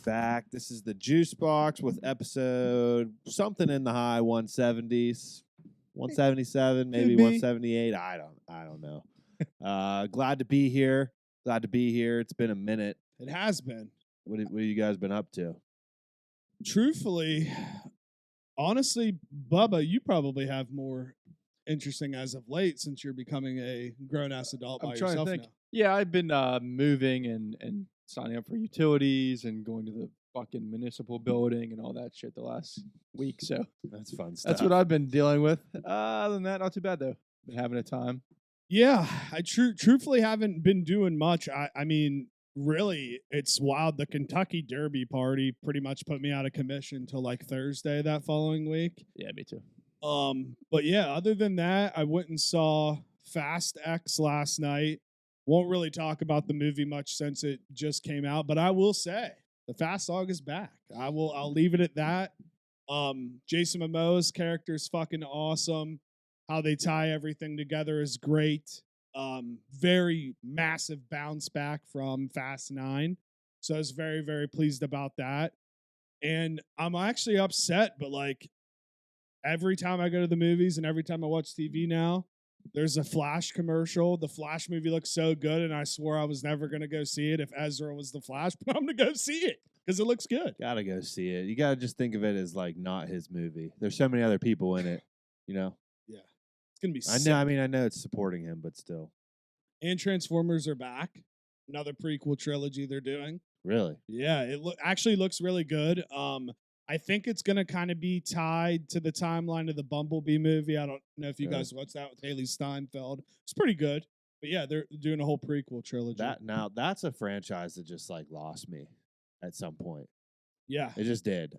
back. This is the Juice Box with episode something in the high 170s, 177, maybe 178. I don't know. Glad to be here. It's been a minute. It has been. What have you guys been up to? Truthfully, honestly, Bubba, you probably have more interesting as of late since you're becoming a grown-ass adult by yourself now. Yeah, I've been moving and signing up for utilities and going to the fucking municipal building and all that shit the last week. So That's fun stuff. that's what I've been dealing with. Other than that, not too bad though. Been having a time. Yeah, I truthfully haven't been doing much. I mean, really, it's wild. The Kentucky Derby party pretty much put me out of commission till like Thursday that following week. Yeah, me too. But yeah, other than that, I went and saw Fast X last night. Won't really talk about the movie much since it just came out, but I will say the Fast Dog is back. I'll leave it at that. Jason Momoa's character is fucking awesome. How they tie everything together is great. Very massive bounce back from Fast 9. So I was very, very pleased about that. And I'm actually upset, but like every time I go to the movies and every time I watch TV now, there's a Flash commercial. The Flash movie looks so good, and I swore I was never going to go see it if Ezra was the Flash, but I'm going to go see it because it looks good. Gotta go see it. You gotta just think of it as like not his movie. There's so many other people in it, you know? Yeah. It's going to be sick. I know it's supporting him, but still. And Transformers are back. Another prequel trilogy they're doing. Really? Yeah, it actually looks really good. I think it's going to kind of be tied to the timeline of the Bumblebee movie. I don't know if you guys watched that with Haley Steinfeld. It's pretty good. But yeah, they're doing a whole prequel trilogy. That's a franchise that just like lost me at some point. Yeah. It just did.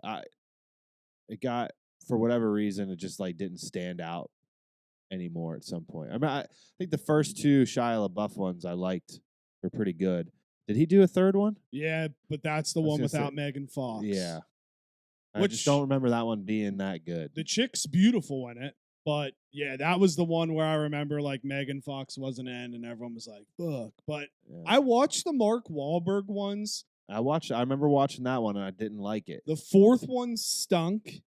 It got, for whatever reason, it just like didn't stand out anymore at some point. I mean, I think the first two Shia LaBeouf ones I liked were pretty good. Did he do a third one? Yeah, but that's the one without Megan Fox. Yeah. I just don't remember that one being that good. The chick's beautiful in it, but yeah, that was the one where I remember like Megan Fox wasn't in and everyone was like, fuck. But yeah. I watched the Mark Wahlberg ones. I remember watching that one and I didn't like it. The fourth one stunk.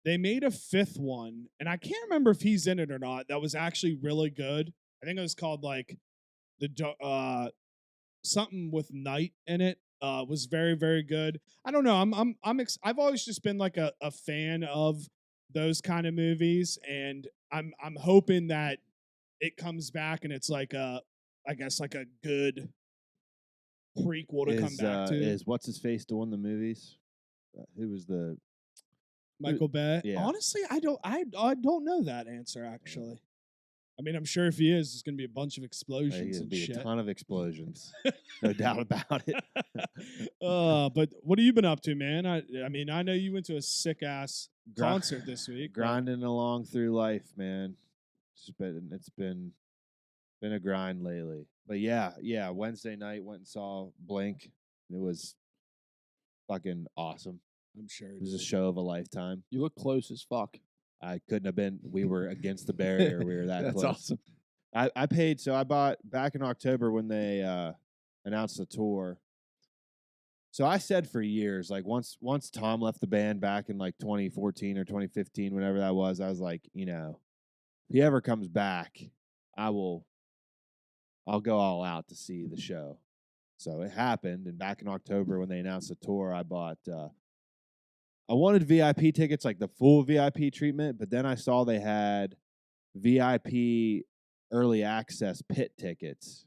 They made a fifth one, and I can't remember if he's in it or not. That was actually really good. I think it was called like the something with night in it. Was very, very good. I don't know. I've always just been like a fan of those kind of movies, and I'm hoping that it comes back and it's like I guess like a good prequel to come back to. Is what's his face doing the movies? Who was the Michael Bay? Yeah. Honestly, I don't know that answer actually. I mean, I'm sure if he is, there's going to be a bunch of explosions and shit. A ton of explosions. No doubt about it. But what have you been up to, man? I mean, I know you went to a sick-ass concert this week. Grinding along through life, man. It's been a grind lately. But yeah, Wednesday night went and saw Blink. It was fucking awesome. I'm sure it was a show of a lifetime. You look close as fuck. I couldn't have been. We were against the barrier. We were that That's close. Awesome. I paid. So I bought back in October when they announced the tour. So I said for years, like once Tom left the band back in like 2014 or 2015, whenever that was, I was like, you know, if he ever comes back, I'll go all out to see the show. So it happened, and back in October when they announced the tour, I bought. I wanted VIP tickets, like the full VIP treatment, but then I saw they had VIP early access pit tickets.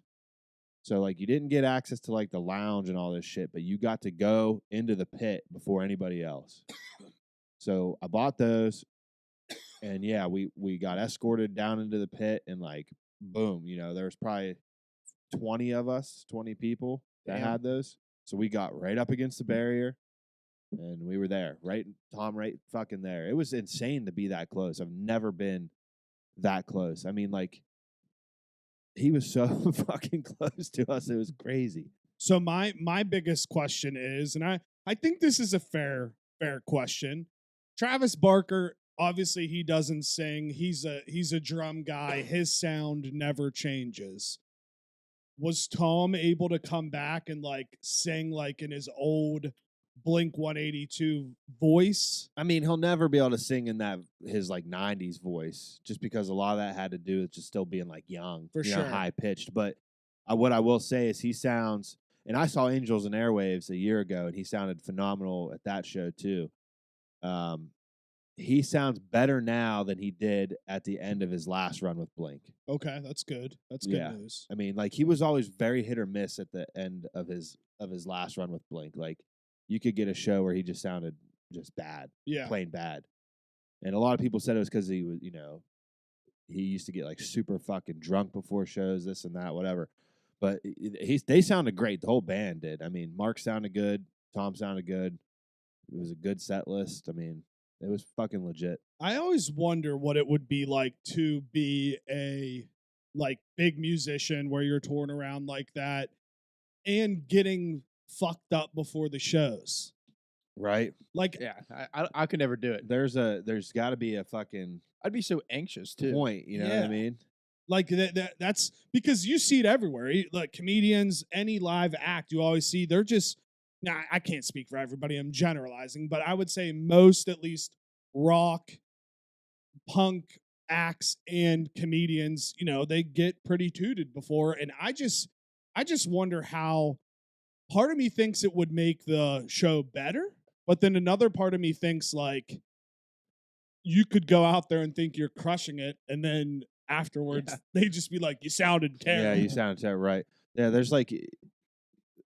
So, like, you didn't get access to, like, the lounge and all this shit, but you got to go into the pit before anybody else. So I bought those, and, yeah, we got escorted down into the pit, and, like, boom, you know, there was probably 20 people that had those. So we got right up against the barrier. And we were there, right fucking there. It was insane to be that close. I've never been that close. I mean, like, he was so fucking close to us. It was crazy. So my biggest question is, and I think this is a fair question. Travis Barker, obviously he doesn't sing. He's a drum guy. His sound never changes. Was Tom able to come back and like sing like in his old Blink 182 voice. I mean, he'll never be able to sing in his like 90s voice, just because a lot of that had to do with just still being like young, For you know, sure. high pitched. But what I will say is he sounds, and I saw Angels and Airwaves a year ago, and he sounded phenomenal at that show too. He sounds better now than he did at the end of his last run with Blink. Okay, that's good. That's good Yeah. news. I mean, like he was always very hit or miss at the end of his last run with Blink. Like you could get a show where he just sounded just bad, Yeah. plain bad. And a lot of people said it was because he was, he used to get like super fucking drunk before shows, this and that, whatever. But they sounded great. The whole band did. I mean, Mark sounded good. Tom sounded good. It was a good set list. I mean, it was fucking legit. I always wonder what it would be like to be a like big musician where you're touring around like that and getting fucked up before the shows. Right? Like, Yeah, I could never do it. There's got to be a fucking I'd be so anxious too. point. You know what I Yeah. mean? like that's because you see it everywhere. Like comedians, any live act you always see, they're just. Now, I can't speak for everybody. I'm generalizing, but I would say most, at least, rock, punk acts and comedians, they get pretty tooted before. And I just wonder how part of me thinks it would make the show better, but then another part of me thinks like you could go out there and think you're crushing it, and then afterwards they just be like, you sounded terrible. Yeah, you sounded terrible. Right. Yeah, there's like,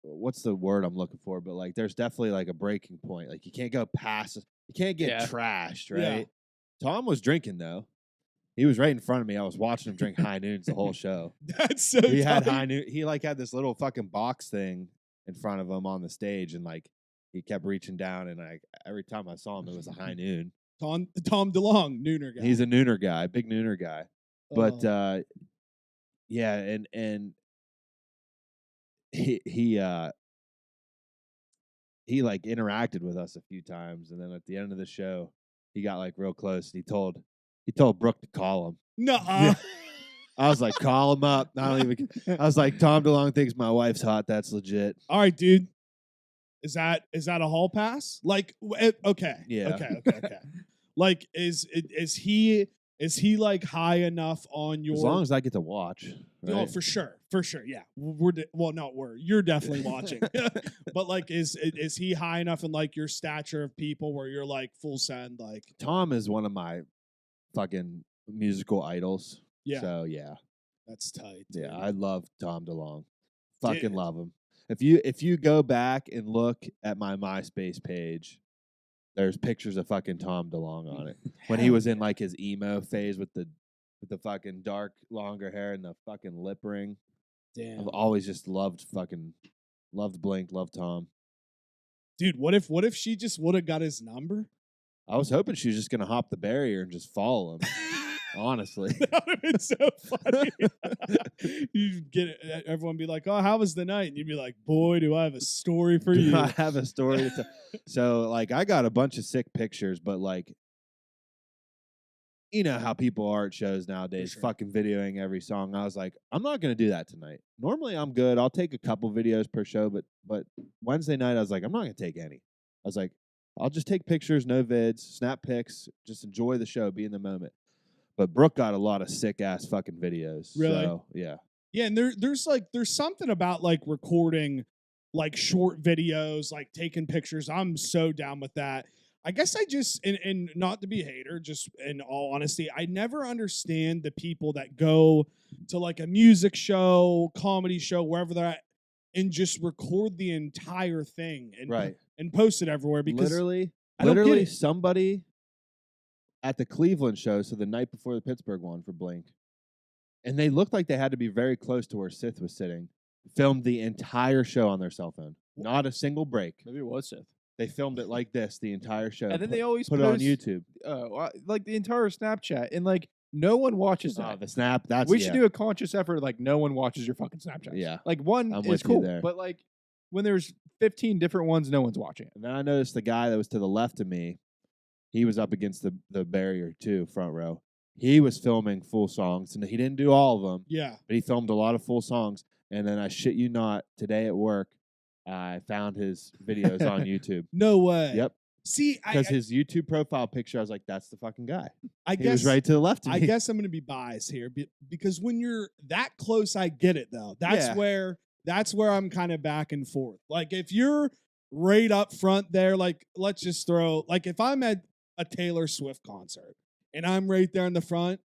what's the word I'm looking for? But like, there's definitely like a breaking point. Like, you can't go past. You can't get Yeah. trashed, Yeah. right? Tom was drinking though. He was right in front of me. I was watching him drink High Noons the whole show. That's so. He had tight. High Noon. He like had this little fucking box thing in front of him on the stage, and like he kept reaching down, and like every time I saw him, it was a High Noon. Tom DeLonge, Nooner guy. He's a Nooner guy, big Nooner guy. But Oh. yeah, and he like interacted with us a few times, and then at the end of the show, he got like real close. And he told Brooke to call him. Nuh-uh. I was like, call him up. I was like, Tom DeLonge thinks my wife's hot. That's legit. All right, dude. Is that a hall pass? Like, okay. Yeah. Okay. Like, is he like high enough on your? As long as I get to watch. Oh, Right? for sure. Yeah. You're definitely watching. But like, is he high enough in like your stature of people where you're like full send? Like, Tom is one of my fucking musical idols. yeah, So yeah. that's tight. Dude. Yeah, I love Tom DeLonge. Fucking Dude. love him. If you go back and look at my MySpace page, there's pictures of fucking Tom DeLonge on it. When he was in like his emo phase with the fucking dark longer hair and the fucking lip ring. Damn. I've always just loved Blink, loved Tom. Dude, what if she just would have got his number? I was hoping she was just gonna hop the barrier and just follow him. Honestly. That would have been so funny. You'd get it, everyone be like, "Oh, how was the night?" And you'd be like, "Boy, do I have a story for you." I have a story to tell. So, like, I got a bunch of sick pictures, but like, you know how people are at shows nowadays, sure. fucking videoing every song. I was like, I'm not gonna do that tonight. Normally, I'm good. I'll take a couple videos per show, but Wednesday night, I was like, I'm not gonna take any. I was like, I'll just take pictures, no vids, snap pics, just enjoy the show, be in the moment. But Brooke got a lot of sick ass fucking videos. Really? So, yeah. Yeah, and there's something about like recording like short videos, like taking pictures. I'm so down with that. I guess I just and not to be a hater, just in all honesty, I never understand the people that go to like a music show, comedy show, wherever they're at, and just record the entire thing and Right. and post it everywhere because Literally I don't get it. somebody at the Cleveland show, so the night before the Pittsburgh one for Blink, and they looked like they had to be very close to where Sith was sitting, filmed the entire show on their cell phone. Not a single break. Maybe it was Sith. They filmed it like this the entire show. And then they always put it on post, YouTube. like the entire Snapchat, and like no one watches that. The snap, that's We should do a conscious effort. Like no one watches your fucking Snapchat. Yeah. Like one I'm is with you cool, there. but like when there's 15 different ones, no one's watching it. And then I noticed the guy that was to the left of me, he was up against the barrier too, front row. He was filming full songs, and he didn't do all of them, yeah. but he filmed a lot of full songs. And then I shit you not, today at work, I found his videos on YouTube. No way. Yep. See, Because his YouTube profile picture, I was like, that's the fucking guy. I He was guess right to the left of I me. guess I'm going to be biased here because when you're that close, I get it though. That's where I'm kind of back and forth. Like if you're right up front there, like let's just throw like if I'm at a Taylor Swift concert and I'm right there in the front,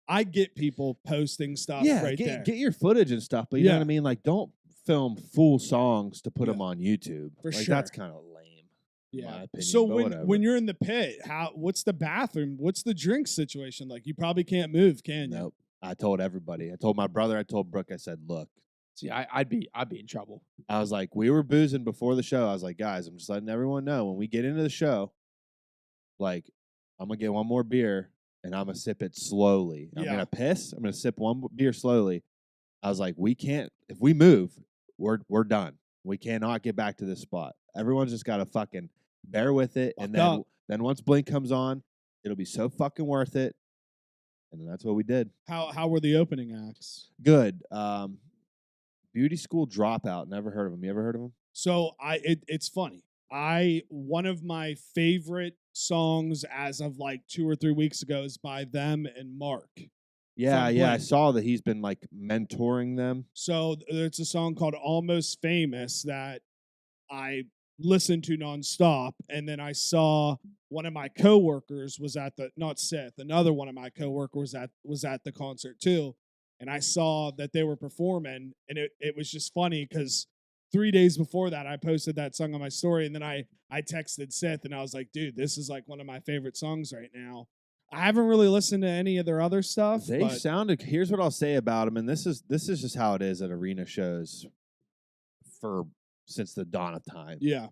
I get people posting stuff right there. Get your footage and stuff, but you know what I mean? Like, don't film full songs to put them on YouTube. For like, sure. That's kind of lame. In my opinion, so but when you're in the pit, what's the bathroom? What's the drink situation like? You probably can't move, can you? Nope. I told everybody. I told my brother. I told Brooke. I said, look. See, I'd be in trouble. I was like, we were boozing before the show. I was like, guys, I'm just letting everyone know when we get into the show, like, I'm gonna get one more beer and I'm gonna sip it slowly. I'm gonna piss. I'm gonna sip one beer slowly. I was like, we can't. If we move, we're done. We cannot get back to this spot. Everyone's just gotta fucking bear with it, and then once Blink comes on, it'll be so fucking worth it. And then that's what we did. How were the opening acts? Good. Beauty School Dropout. Never heard of him. You ever heard of him? So it's funny. One of my favorite songs as of like 2 or 3 weeks ago is by them and Mark. Yeah. I saw that he's been like mentoring them. So there's a song called Almost Famous that I listened to nonstop, and then I saw one of my coworkers was at not Seth, another one of my coworkers was at the concert too, and I saw that they were performing, and it was just funny because 3 days before that I posted that song on my story, and then I texted Seth and I was like, dude, this is like one of my favorite songs right now. I haven't really listened to any of their other stuff. They sounded. Here's what I'll say about them, and this is just how it is at arena shows since the dawn of time. Yeah.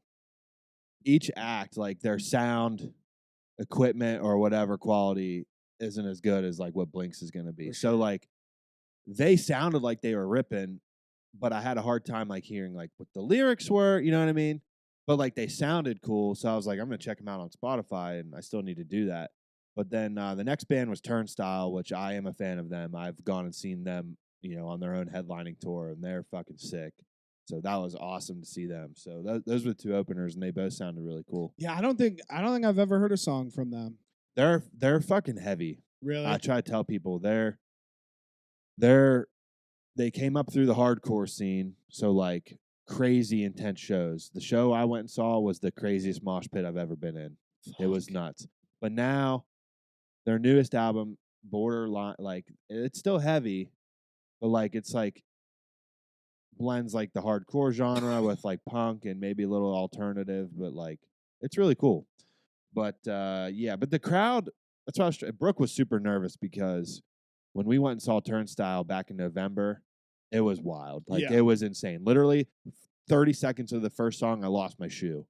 Each act, like their sound, equipment, or whatever quality isn't as good as like what Blink's is going to be. For So sure. like they sounded like they were ripping, but I had a hard time like hearing like what the lyrics were, you know what I mean? But like they sounded cool, so I was like, I'm going to check them out on Spotify, and I still need to do that. But then the next band was Turnstile, which I am a fan of them. I've gone and seen them, on their own headlining tour, and they're fucking sick. So that was awesome to see them. So those were the two openers, and they both sounded really cool. Yeah, I don't think I've ever heard a song from them. They're fucking heavy. Really? I try to tell people they came up through the hardcore scene, so like crazy intense shows. The show I went and saw was the craziest mosh pit I've ever been in. It was nuts. But now their newest album, Borderline, like it's still heavy, but like it's like blends like the hardcore genre with like punk and maybe a little alternative, but like it's really cool. But but the crowd, that's why Brooke was super nervous because when we went and saw Turnstile back in November, it was wild. Like it was insane. Literally 30 seconds of the first song, I lost my shoe.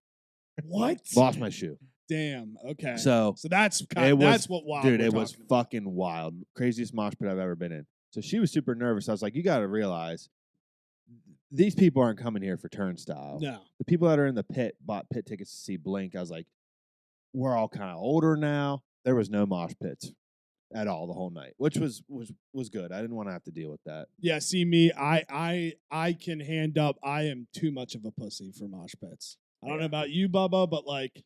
What? Lost my shoe. Damn. Okay. So that's what wild. Dude, it was fucking wild. Craziest mosh pit I've ever been in. So she was super nervous. I was like, you got to realize these people aren't coming here for Turnstile. No. The people that are in the pit bought pit tickets to see Blink. I was like, we're all kind of older now. There was no mosh pits at all the whole night, which was good. I didn't want to have to deal with that. Yeah, see me, I can hand up. I am too much of a pussy for mosh pits. I don't know about you, Bubba, but like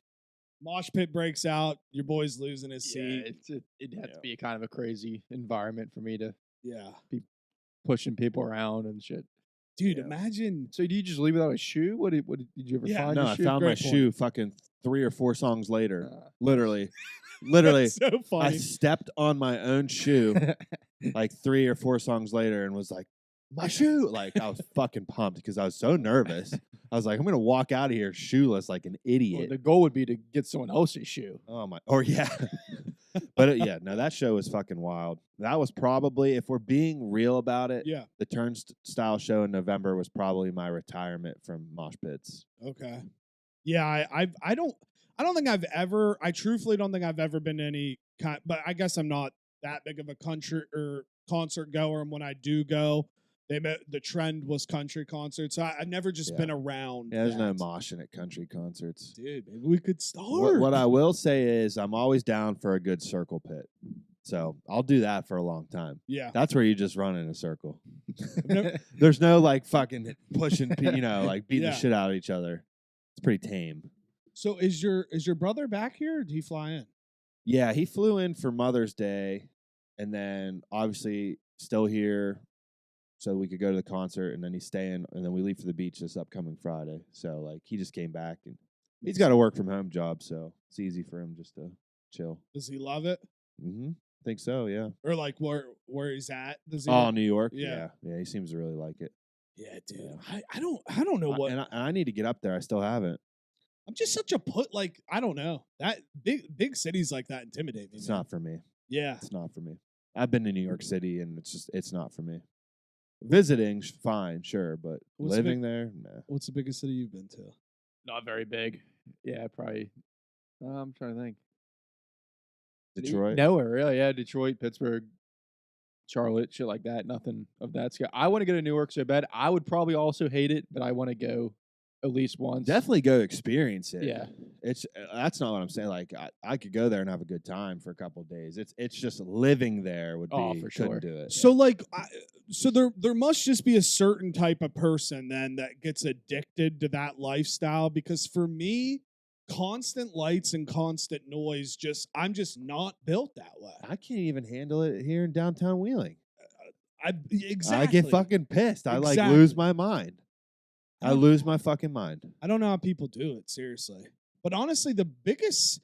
mosh pit breaks out, your boy's losing his seat. It'd have to be kind of a crazy environment for me to be pushing people around and shit. Dude, imagine. So do you just leave without a shoe? Did you ever find? No, your I shoe? found Great my point. shoe fucking 3 or 4 songs later. Literally. That's so funny. I stepped on my own shoe like 3 or 4 songs later and was like, my shoe. Like I was fucking pumped because I was so nervous. I was like, I'm going to walk out of here shoeless like an idiot. Well, the goal would be to get someone else's shoe. Oh my. Or yeah. But no, that show was fucking wild. That was probably, if we're being real about it, the Turnstile show in November was probably my retirement from mosh pits. Okay. Yeah, I truthfully don't think I've ever been to any kind, but I guess I'm not that big of a country or concert goer. And when I do go, the trend was country concerts. So I've never just been around. Yeah, there's no moshing at country concerts. Dude, maybe we could start. What I will say is I'm always down for a good circle pit. So I'll do that for a long time. Yeah. That's where you just run in a circle. There's no like fucking pushing, like beating Yeah. the shit out of each other. It's pretty tame. So is your brother back here? Or did he fly in? Yeah, he flew in for Mother's Day, and then obviously still here, so we could go to the concert, and then he's staying, and then we leave for the beach this upcoming Friday. So like he just came back, and he's got a work from home job, so it's easy for him just to chill. Does he love it? Mm-hmm. Think so, yeah. Or like where he's at? Does he? Oh, New York. Yeah. Yeah. He seems to really like it. Yeah, dude. I don't know what. And I need to get up there. I still haven't. I'm just such a like I don't know that big cities like that intimidate me. It's man. not for me. Yeah. It's not for me. I've been to New York City, and it's not for me. Visiting, fine, sure, but What's living there, nah. What's the biggest city you've been to? Not very big. Yeah, probably. I'm trying to think. Detroit. Nowhere, really. Yeah, Detroit, Pittsburgh, Charlotte, shit like that. Nothing of that scale. I want to go to Newark so bad. I would probably also hate it, but I want to go at least once. Definitely go experience it. Yeah. That's not what I'm saying. Like I could go there and have a good time for a couple of days. It's just living there would be for couldn't sure. do it. So like, so there must just be a certain type of person then that gets addicted to that lifestyle, because for me, constant lights and constant noise, I'm just not built that way. I can't even handle it here in downtown Wheeling. Exactly. I get fucking pissed. I like Exactly. lose my mind. I lose my fucking mind. I don't know how people do it, seriously. But honestly, the biggest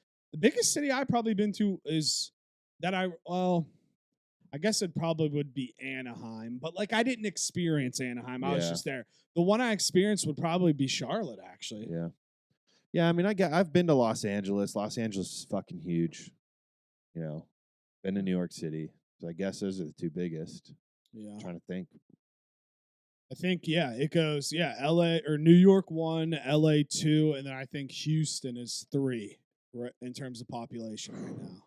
city I've probably been to is that I guess it probably would be Anaheim, but like I didn't experience Anaheim. I was Yeah. just there. The one I experienced would probably be Charlotte, actually. Yeah. Yeah, I mean I've been to Los Angeles. Los Angeles is fucking huge. Been to New York City. So I guess those are the two biggest. Yeah. I'm trying to think. I think, it goes, LA or New York 1, LA 2, and then I think Houston is 3 right, in terms of population right now.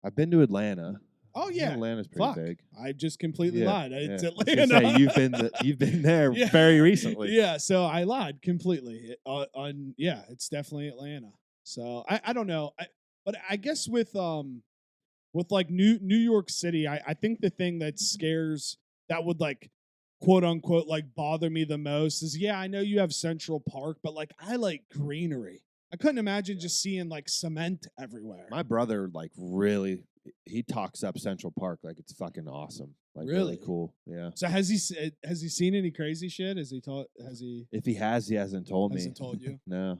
I've been to Atlanta. Oh, yeah. Atlanta's pretty Fuck. big. I just completely lied. It's I was Atlanta. gonna say, you've been there Yeah. very recently. Yeah, so I lied completely. It's definitely Atlanta. So I don't know. But I guess with like New York City, I think the thing that would like quote unquote like bother me the most is I know you have Central Park, but like I like greenery. I couldn't imagine just seeing like cement everywhere. My brother like really he talks up Central Park like it's fucking awesome. Like really cool. Yeah. So has he seen any crazy shit? If he has, he hasn't told me. Hasn't told you? No.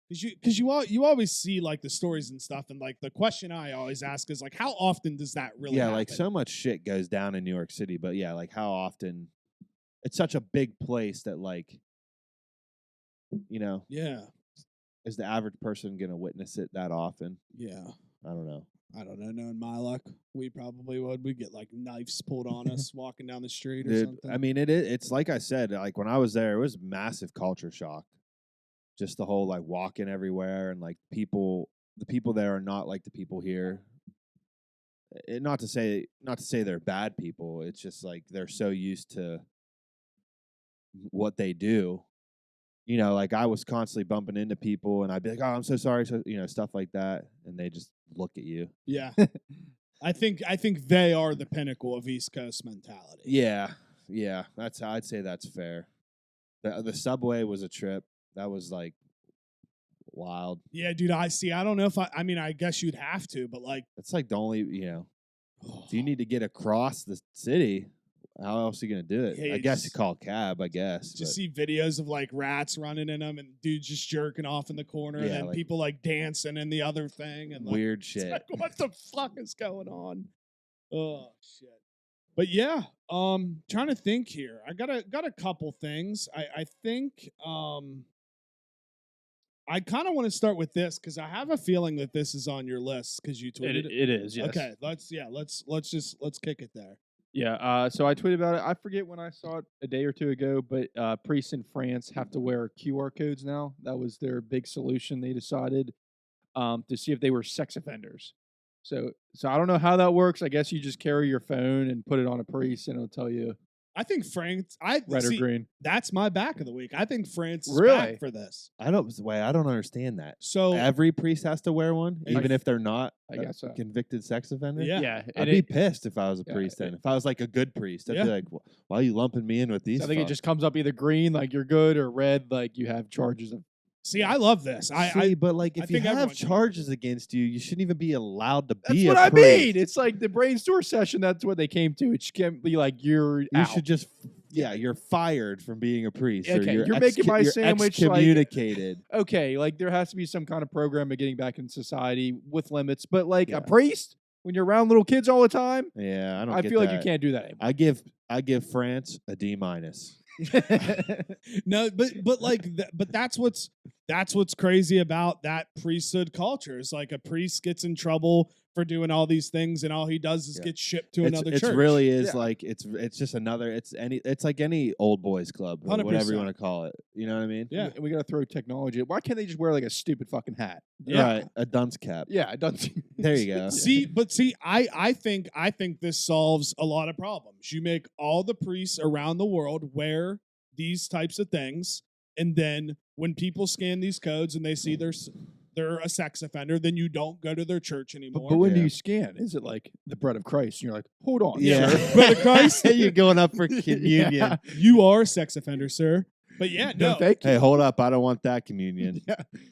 Because you always see like the stories and stuff, and like the question I always ask is like, how often does that really happen? Like so much shit goes down in New York City, but like how often? It's such a big place that like, is the average person gonna witness it that often? Yeah. I don't know. Knowing my luck, we probably would. We'd get like knives pulled on us walking down the street or Dude, something. I mean, it's like I said, like when I was there, it was massive culture shock. Just the whole like walking everywhere and like the people there are not like the people here. Not to say they're bad people. It's just like they're so used to what they do. Like I was constantly bumping into people and I'd be like, "Oh, I'm so sorry," so stuff like that, and they just look at you. Yeah. I think they are the pinnacle of East Coast mentality. Yeah. I'd say that's fair. The subway was a trip. That was like wild. Yeah, dude. I don't know if I mean, I guess you'd have to, but like, it's like the only if you need to get across the city, how else are you gonna do it? Yeah, I guess you call a cab. I guess just see videos of like rats running in them and dudes just jerking off in the corner, and then like, people like dancing in the other thing and like, weird shit. Like, what the fuck is going on? Oh shit. But yeah, trying to think here. I got a couple things. I think I kind of want to start with this because I have a feeling that this is on your list because you tweeted it. It is, yes. Okay, let's kick it there. Yeah, so I tweeted about it. I forget when I saw it a day or two ago, but priests in France have to wear QR codes now. That was their big solution. They decided to see if they were sex offenders. So I don't know how that works. I guess you just carry your phone and put it on a priest, and it'll tell you I think France. Red or green. That's my back of the week. I think France is Really? back for this. I don't understand that. So Every priest has to wear one, even if they're not I guess so. a convicted sex offender. Yeah. Yeah. I'd be pissed if I was a Yeah, priest then. If I was like a good priest, I'd Yeah. be like, why are you lumping me in with these? I think it fucks?" just comes up either green, like you're good, or red, like you have charges of. see, I love this. But like, I if you think have everyone should. charges against you, you shouldn't even be allowed to That's be what a I priest. mean. It's like the brain store session. That's what they came to. It can't be like you're You out. should just, you're fired from being a priest. Or Okay, you're you're making my you're sandwich, like- excommunicated. Okay, like there has to be some kind of program of getting back in society with limits. But like Yeah. a priest, when you're around little kids all the time, Yeah, I don't. I get feel like you that. can't do that anymore. I give France a D-. No, but like, but that's what's crazy about that priesthood culture. Is like a priest gets in trouble for doing all these things, and all he does is Yeah. get shipped to another It church. really is Yeah. like it's just another. It's like any old boys club or whatever 100%. you want to call it. You know what I mean? Yeah. And we got to throw technology. Why can't they just wear like a stupid fucking hat? Right. A dunce cap. Yeah, it doesn't. There you go. See, I think this solves a lot of problems. You make all the priests around the world wear these types of things, and then when people scan these codes and they see they're a sex offender, then you don't go to their church anymore. But when do Yeah. you scan? Is it like the bread of Christ? And you're like, hold on. Yeah. sir. Bread of Christ? You're going up for communion. Yeah. You are a sex offender, sir. But yeah, no. Thank you. Hey, hold up! I don't want that communion.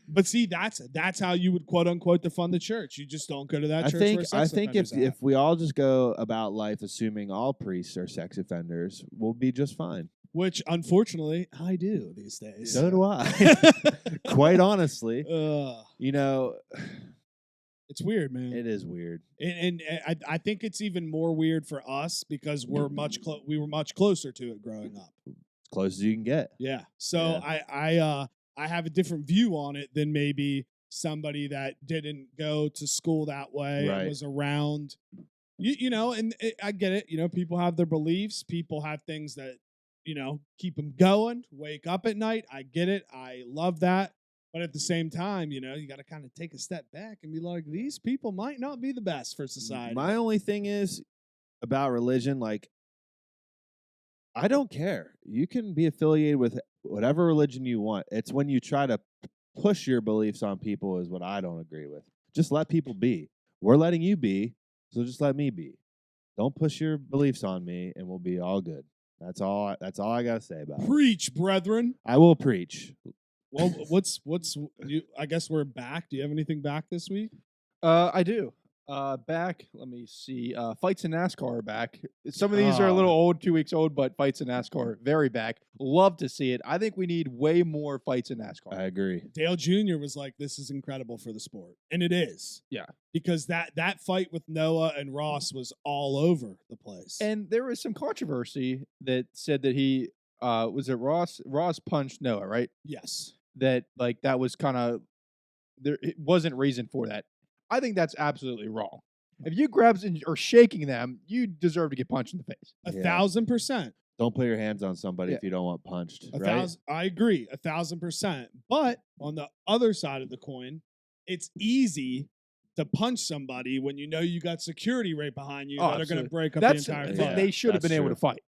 But see, that's how you would quote unquote defund the church. You just don't go to that church. Where I sex think offenders if at. we all just go about life assuming all priests are sex offenders, we'll be just fine. Which unfortunately I do these days. So do I. Quite honestly, Ugh. you know, It's weird, man. it is weird. And I think it's even more weird for us because we were much closer to it growing up. As close as you can get. Yeah. So I have a different view on it than maybe somebody that didn't go to school that way Right. and was around. You know, and I get it. You know, people have their beliefs. People have things that, you know, keep them going, wake up at night. I get it. I love that. But at the same time, you know, you got to kind of take a step back and be like, these people might not be the best for society. My only thing is about religion, like, I don't care. You can be affiliated with whatever religion you want. It's when you try to push your beliefs on people is what I don't agree with. Just let people be. We're letting you be, so just let me be. Don't push your beliefs on me, and we'll be all good. That's all I gotta say about it. Preach, brethren. I will preach. Well, what's you? I guess we're back. Do you have anything back this week? I do. Back, let me see. Fights in NASCAR are back. Some of these are a Oh. little old, 2 weeks old, but fights in NASCAR are very back. Love to see it. I think we need way more fights in NASCAR. I agree. Dale Jr. was like, "This is incredible for the sport," and it is. Yeah. Because that fight with Noah and Ross was all over the place. And there was some controversy that said that he was it Ross punched Noah, right? yes, That like that was kind of there. It wasn't reason for that. I think that's absolutely wrong. If you grab or shaking them, you deserve to get punched in the face. 1,000%. Don't put your hands on somebody Yeah. if you don't want punched. A Right? thousand. I agree, 1,000%. But on the other side of the coin, it's easy to punch somebody when you know you got security right behind you Oh, that are going absolutely. to break up That's the entire yeah. fight. they should have that's been able true. to fight.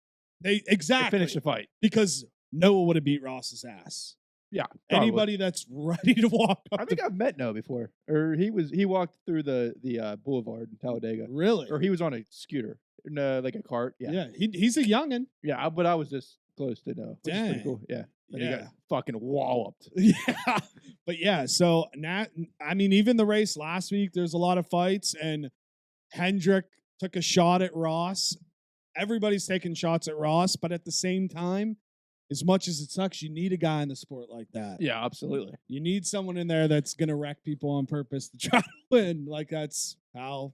They To exactly finish the fight. because Noah would have beat Ross's ass. Yeah. probably. Anybody that's ready to walk up I think I've met Noah before, or he walked through the boulevard in Talladega, really, or he was on a scooter, no, like a cart. Yeah, he's a youngin. yeah. But I was just close to Noah, which is pretty Dang. cool. Yeah, and he Yeah. got fucking walloped. Yeah, but yeah. So now, I mean, even the race last week, there's a lot of fights, and Hendrick took a shot at Ross. Everybody's taking shots at Ross, but at the same time, as much as it sucks, you need a guy in the sport like that. Yeah, absolutely. You need someone in there that's gonna wreck people on purpose to try to win. Like that's how,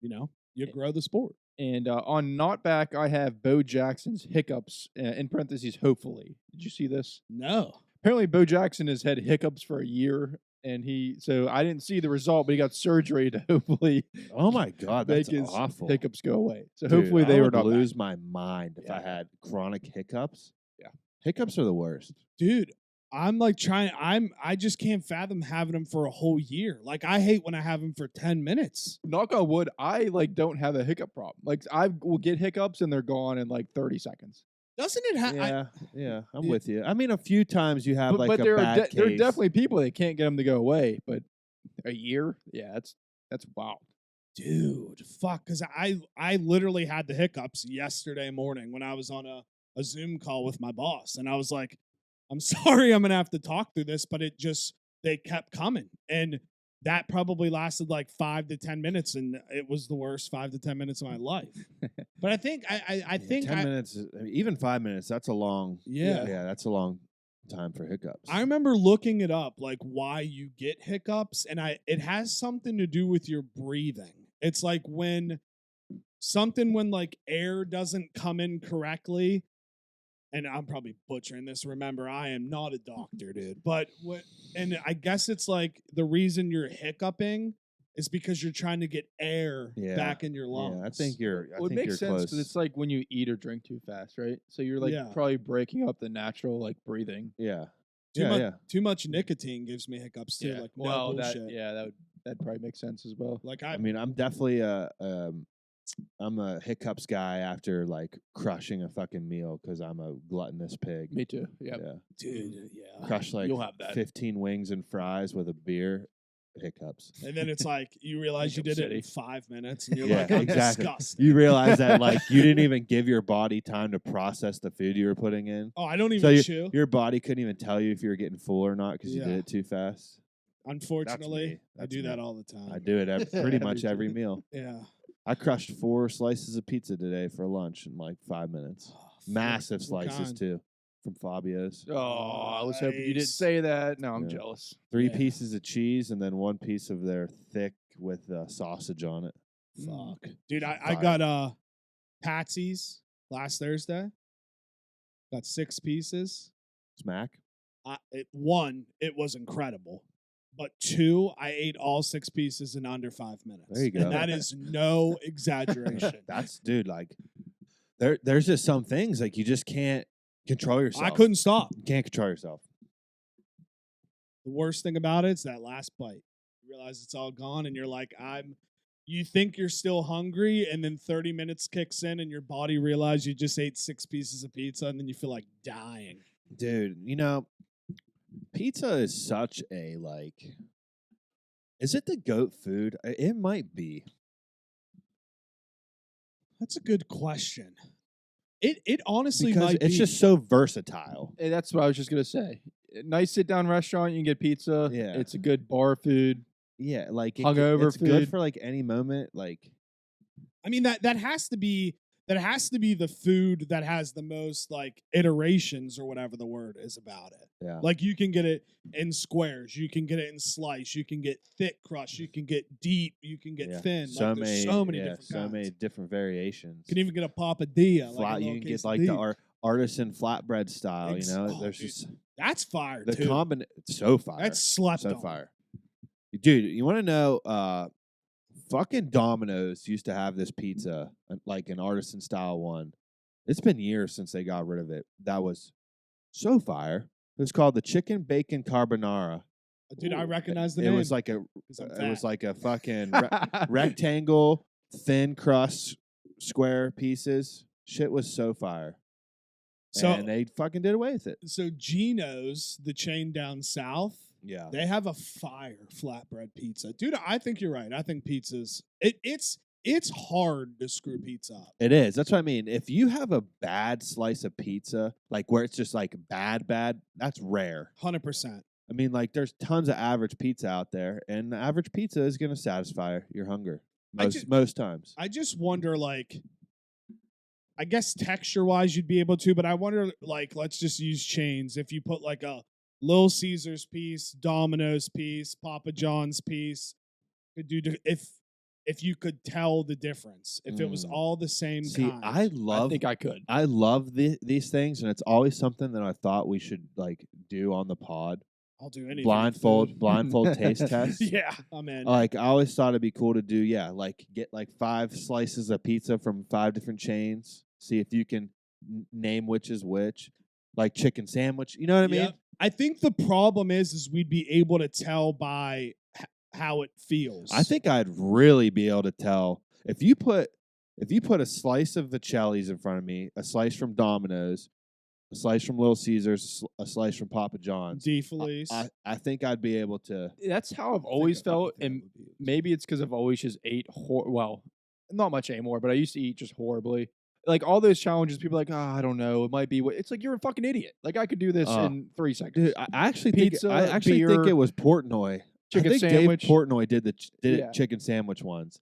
you grow the sport. And on not back, I have Bo Jackson's hiccups in parentheses. Hopefully, did you see this? No. Apparently, Bo Jackson has had hiccups for a year, and so I didn't see the result, but he got surgery to hopefully Oh my God, make that's his awful. hiccups go away. So Dude, hopefully I they were would not back. lose my mind if I Yeah. had chronic hiccups. Yeah. Hiccups are the worst. Dude, I'm like I just can't fathom having them for a whole year. Like I hate when I have them for 10 minutes. Knock on wood, I like don't have a hiccup problem. Like I will get hiccups and they're gone in like 30 seconds. Doesn't it have? Yeah, I'm Yeah. with you. I mean, a few times you have But, like a there bad are there are case. definitely people that can't get them to go away. But a year, yeah, that's wild. Dude, fuck, because I literally had the hiccups yesterday morning when I was on a Zoom call with my boss, and I was like, I'm sorry, I'm gonna have to talk through this, but they kept coming, and that probably lasted like 5 to 10 minutes, and it was the worst 5 to 10 minutes of my life. But I think I think 10 minutes, even 5 minutes. That's a long. Yeah. that's a long time for hiccups. I remember looking it up, like why you get hiccups, and it has something to do with your breathing. It's like when like air doesn't come in correctly, and I'm probably butchering this. Remember, I am not a doctor, dude. But and I guess it's like the reason you're hiccuping is because you're trying to get air back in your lungs. Yeah, I think you're. Well, it makes sense because it's like when you eat or drink too fast, right? So you're like probably breaking up the natural like breathing. Yeah. Too much nicotine gives me hiccups too. Yeah. Like no bullshit. That probably makes sense as well. Like I mean, I'm definitely I'm a hiccups guy after like crushing a fucking meal because I'm a gluttonous pig. Me too. Yep. Yeah. Dude, yeah. Crush like You'll have that. 15 wings and fries with a beer. Hiccups. And then it's like you realize you did it in 5 minutes, and you're Yeah, like, I'm exactly. disgusted. You realize that like you didn't even give your body time to process the food you were putting in. Oh, I don't even So chew. your body couldn't even tell you if you were getting full or not because you did it too fast. Unfortunately, I That's do me. that all the time. I do it pretty much every meal. Yeah. I crushed 4 slices of pizza today for lunch in like 5 minutes. Oh, Massive what slices kind? too, from Fabio's. Oh, I was hoping you didn't Nice. say that. Now I'm Yeah. jealous. 3 Yeah. pieces of cheese and then 1 piece of their thick with sausage on it. Fuck. Dude, I Fire. got Patsy's last Thursday. Got 6 pieces. Smack. One, it was incredible. But 2, I ate all 6 pieces in under 5 minutes. There you go. And that is no exaggeration. That's dude. Like, there's just some things like you just can't control yourself. I couldn't stop. You can't control yourself. The worst thing about it's that last bite. You realize it's all gone, and you're like, you think you're still hungry, and then 30 minutes kicks in, and your body realizes you just ate 6 pieces of pizza, and then you feel like dying. Dude, you know, pizza is such a like. Is it the GOAT food? It might be. That's a good question. It honestly Because might it's be. just so versatile. Hey, that's what I was just gonna say. Nice sit down restaurant. You can get pizza. Yeah. It's a good bar food. Yeah, like Hungover it's good food. for like any moment. Like, I mean that has to be the food that has the most like iterations or whatever the word is about it. yeah, Like you can get it in squares, you can get it in slice, you can get thick crust, you can get deep, you can get yeah. thin. So Like, there's so many different so kinds. many different variations. You can even get a papadilla. Flat, you can get like the artisan flatbread style. You know, there's dude, just that's fire the too. combination. So fire. That's slept so on. fire, dude. You want to know? Fucking Domino's used to have this pizza, like an artisan style one. It's been years since they got rid of it. That was so fire. It was called the chicken bacon carbonara. Dude, I recognize the It name. was like a 'cause I'm it was fat. like a fucking rectangle, thin crust, square pieces. Shit was so fire. And they fucking did away with it. So Gino's, the chain down south, Yeah. they have a fire flatbread pizza. Dude, I think you're right. I think pizza's it's hard to screw pizza up. It is. That's what I mean. If you have a bad slice of pizza, like where it's just like bad, that's rare. 100%. I mean, like there's tons of average pizza out there, and the average pizza is going to satisfy your hunger most times. I just wonder, like, I guess texture-wise you'd be able to, but I wonder, like, let's just use chains. If you put like a Little Caesars piece, Domino's piece, Papa John's piece, if you could tell the difference, if it was all the same See, kind. I think I could. I love these things, and it's always something that I thought we should like do on the pod. I'll do anything. Blindfold taste test. Yeah, I'm in. Like I always thought it'd be cool to do. Yeah, like get like 5 slices of pizza from 5 different chains. See if you can name which is which. Like chicken sandwich. You know what I mean? Yep. I think the problem is we'd be able to tell by how it feels. I think I'd really be able to tell if you put a slice of the Cheli's in front of me, a slice from Domino's, a slice from Little Caesars, a slice from Papa John's. D. Felice. I think I'd be able to. That's how I've always felt, and maybe it's because I've always just ate well, not much anymore, but I used to eat just horribly. Like all those challenges, people are like, I don't know, it might be. It's like you're a fucking idiot. Like I could do this in 3 seconds. Dude, I actually Pizza, think beer, it was Portnoy. chicken I think sandwich. Dave Portnoy did Yeah. chicken sandwich ones,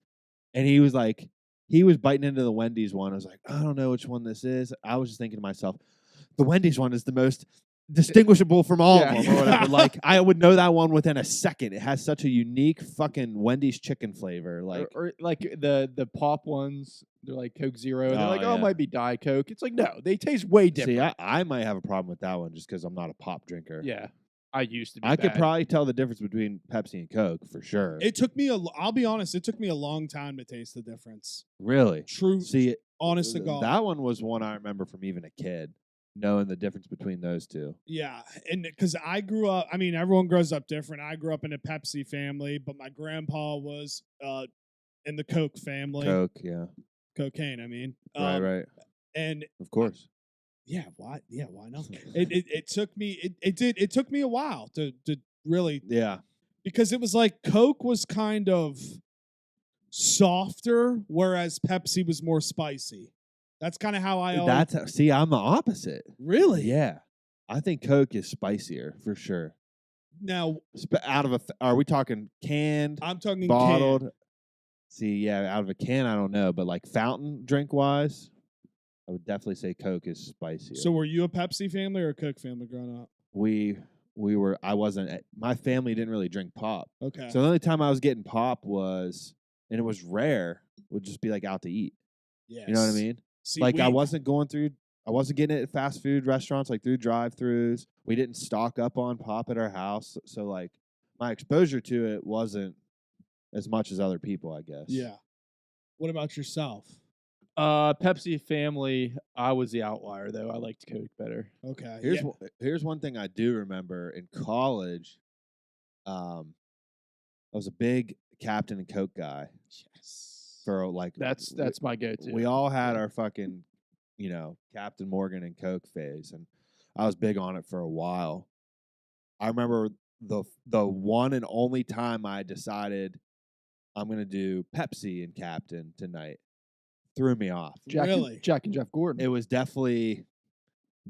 and he was biting into the Wendy's one. I was like, I don't know which one this is. I was just thinking to myself, the Wendy's one is the most distinguishable from all Yeah. of them, or whatever. Like I would know that one within a second. It has such a unique fucking Wendy's chicken flavor. Like or like the pop ones, they're like Coke Zero. And they're Oh, like, yeah. it might be Diet Coke. It's like, no, they taste way different. see, I might have a problem with that one just because I'm not a pop drinker. Yeah, I used to be I could bad. probably tell the difference between Pepsi and Coke for sure. It took me I'll be honest, it took me a long time to taste the difference. Really? True. See, Honest to God. that one was one I remember from even a kid, knowing the difference between those two. Yeah, and because I grew up, I mean, everyone grows up different. I grew up in a Pepsi family, but my grandpa was in the Coke family. Coke, yeah. Cocaine, I mean. Right. And Of course. yeah, why not? It took me it took me a while to really, Yeah. because it was like Coke was kind of softer, whereas Pepsi was more spicy. That's kind of how I always, See, I'm the opposite. really. Yeah. I think Coke is spicier for sure. Now Are we talking canned, I'm talking bottled? canned. See, yeah, out of a can, I don't know, but like fountain drink wise, I would definitely say Coke is spicier. So were you a Pepsi family or a Coke family growing up? we were. I wasn't. My family didn't really drink pop. Okay. So the only time I was getting pop was, and it was rare, would just be like out to eat. Yes. You know what I mean? See, Like I wasn't getting it at fast food restaurants, like through drive-throughs. We didn't stock up on pop at our house, so like my exposure to it wasn't as much as other people, I guess. Yeah. What about yourself? Pepsi family, I was the outlier though. I liked Coke better. Okay. Here's one thing I do remember in college. I was a big Captain and Coke guy Yes. for like That's my go-to. we all had our fucking, Captain Morgan and Coke phase, and I was big on it for a while. I remember the one and only time I decided I'm gonna do Pepsi and Captain tonight threw me off. Really? Jack and Jeff Gordon. It was definitely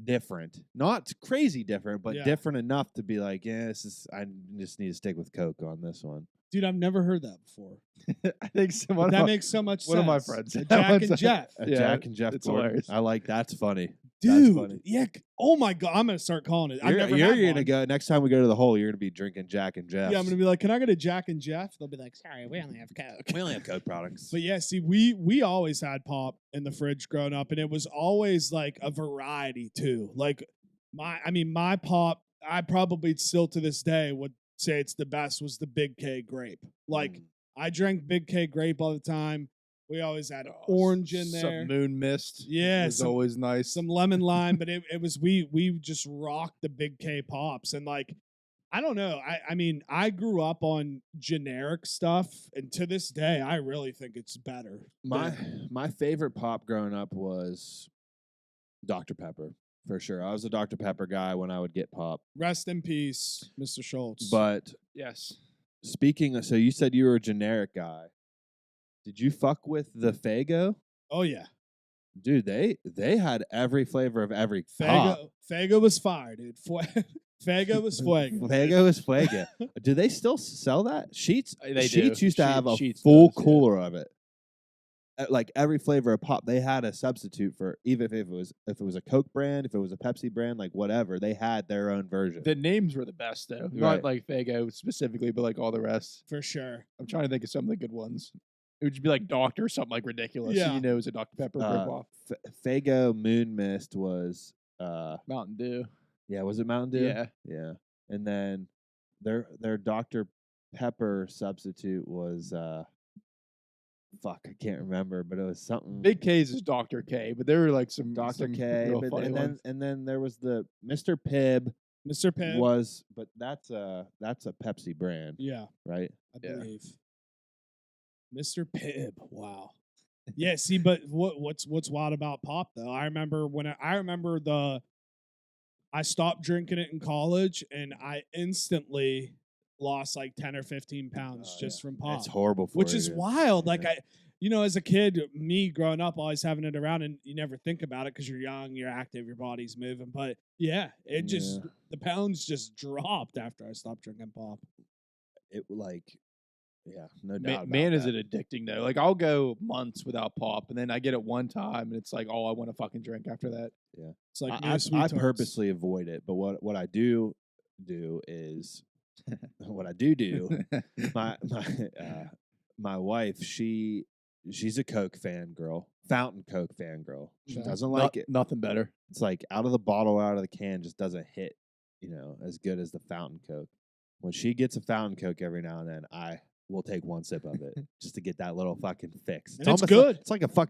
different, not crazy different, but Yeah. different enough to be like, I just need to stick with Coke on this one. Dude, I've never heard that before. I think someone. That makes so much sense. one of my friends. A Jack and Jeff. Yeah, Jack and Jeff it's Gordon. hilarious. I like that's funny. Dude, That's funny. yeah. Oh my God, I'm gonna start calling it. I've You're, never you're had gonna one. go next time we go to the hole. You're gonna be drinking Jack and Jeff. Yeah, I'm gonna be like, can I get a Jack and Jeff? They'll be like, sorry, we only have Coke. We only have Coke products. But yeah, see, we always had pop in the fridge growing up, and it was always like a variety too. Like my pop, I probably still to this day would say it's the best was the Big K grape. Like I drank Big K grape all the time. We always had orange in there. Some moon mist. Yeah, was always nice. some lemon lime, but it was we just rocked the Big K pops, and like I don't know. I mean, I grew up on generic stuff, and to this day, I really think it's better. My favorite pop growing up was Dr. Pepper, for sure. I was a Dr. Pepper guy when I would get pop. Rest in peace, Mr. Schultz. But Yes. speaking of, so you said you were a generic guy. Did you fuck with the Faygo? oh yeah, Dude, they had every flavor of every pop. Faygo was fire, dude. Faygo was fuego. Faygo is fuego. Do they still sell that? Sheets? They Sheets do. used to have a Sheets full does, yeah. cooler of it. Like every flavor of pop, they had a substitute for, even if it was a Coke brand, if it was a Pepsi brand, like whatever, they had their own version. The names were the best though. Right. Not like Faygo specifically, but like all the rest. For sure. I'm trying to think of some of the good ones. It would just be like Doctor, something like ridiculous. Yeah. You know, it was a Dr. Pepper ripoff. Faygo Moon Mist was, Mountain Dew. yeah, was it Mountain Dew? Yeah. Yeah. And then their Dr. Pepper substitute was, fuck, I can't remember, but it was something. Big K's is Dr. K, but there were like some Dr. some K, real but, funny ones. and then there was the Mr. Pibb Mr. Pibb. was, but that's a Pepsi brand, Yeah, right? I Yeah. believe. Mr. Pibb. Wow. Yeah, see, but what's wild about pop though? I remember I stopped drinking it in college and I instantly lost like 10 or 15 pounds Oh, just yeah. from pop. It's horrible for Which you, is dude. wild. Like Yeah. as a kid, me growing up, always having it around, and you never think about it because you're young, you're active, your body's moving. But yeah, the pounds just dropped after I stopped drinking pop. It like, yeah, no doubt. Man, about man is that. it addicting though? Like I'll go months without pop, and then I get it one time, and it's like, oh, I want to fucking drink after that. Yeah, It's like I purposely avoid it, but what I do is what I do. My wife, she's a Coke fan girl, fountain Coke fan girl. She Yeah. doesn't like it. Nothing better. It's like out of the bottle, out of the can, just doesn't hit, as good as the fountain Coke. When she gets a fountain Coke every now and then, I will take one sip of it just to get that little fucking fix. And it's almost good.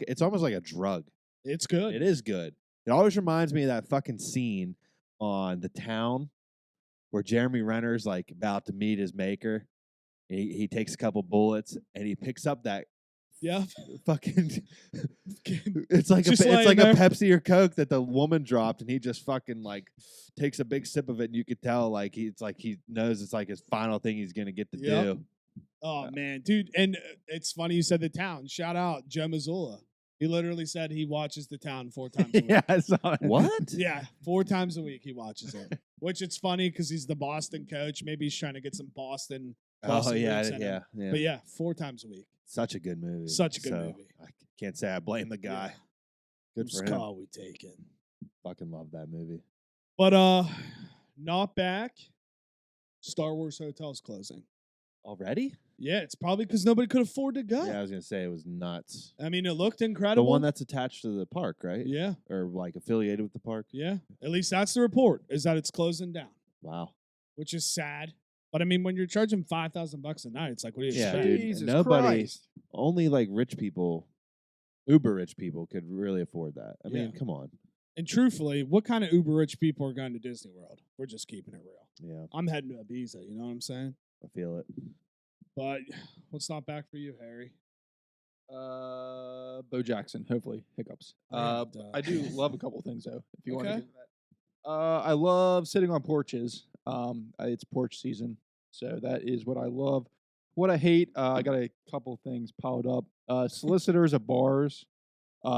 It's almost like a drug. It's good. It is good. It always reminds me of that fucking scene on The Town where Jeremy Renner's like about to meet his maker. He takes a couple bullets and he picks up that Yeah. fucking. It's like Just a laying there. Pepsi or Coke that the woman dropped, and he just fucking like takes a big sip of it, and you could tell like he knows it's like his final thing he's gonna get to Yep. do. Oh man, dude, and it's funny you said The Town. Shout out Joe Mazzulla. He literally said he watches The Town 4 times a week. Yeah, I saw it. What? Yeah, 4 times a week he watches it. Which it's funny because he's the Boston coach. Maybe he's trying to get some Boston. Oh Boston yeah, roots in him. yeah. But yeah, 4 times a week. Such a good movie. Such a good So, movie. I can't say I blame the guy. Good Whose for him. call we taking? Fucking love that movie. But not back. Star Wars Hotel's closing. Already? Yeah, it's probably because nobody could afford to go. Yeah, I was gonna say it was nuts. I mean, it looked The incredible. one that's attached to the park, right? yeah, Or like affiliated with the park. yeah. At least that's the report, is that it's closing down, Wow. which is sad. But I mean, when you're charging $5,000 a night, it's like, what do you Yeah, expect? dude. Jesus Nobody- Christ. Only like rich people, uber rich people, could really afford that. I mean, Yeah. come on. And truthfully, what kind of uber rich people are going to Disney World? We're just keeping it real. Yeah, I'm heading to Ibiza, you know what I'm saying? I feel it. But what's not back for you, Harry? Bo Jackson, hopefully hiccups. Yeah, I do love a couple things though. If you want to Okay. get into that, I love sitting on porches. It's porch season, so that is what I love. What I hate, I got a couple things piled up. Solicitors at bars,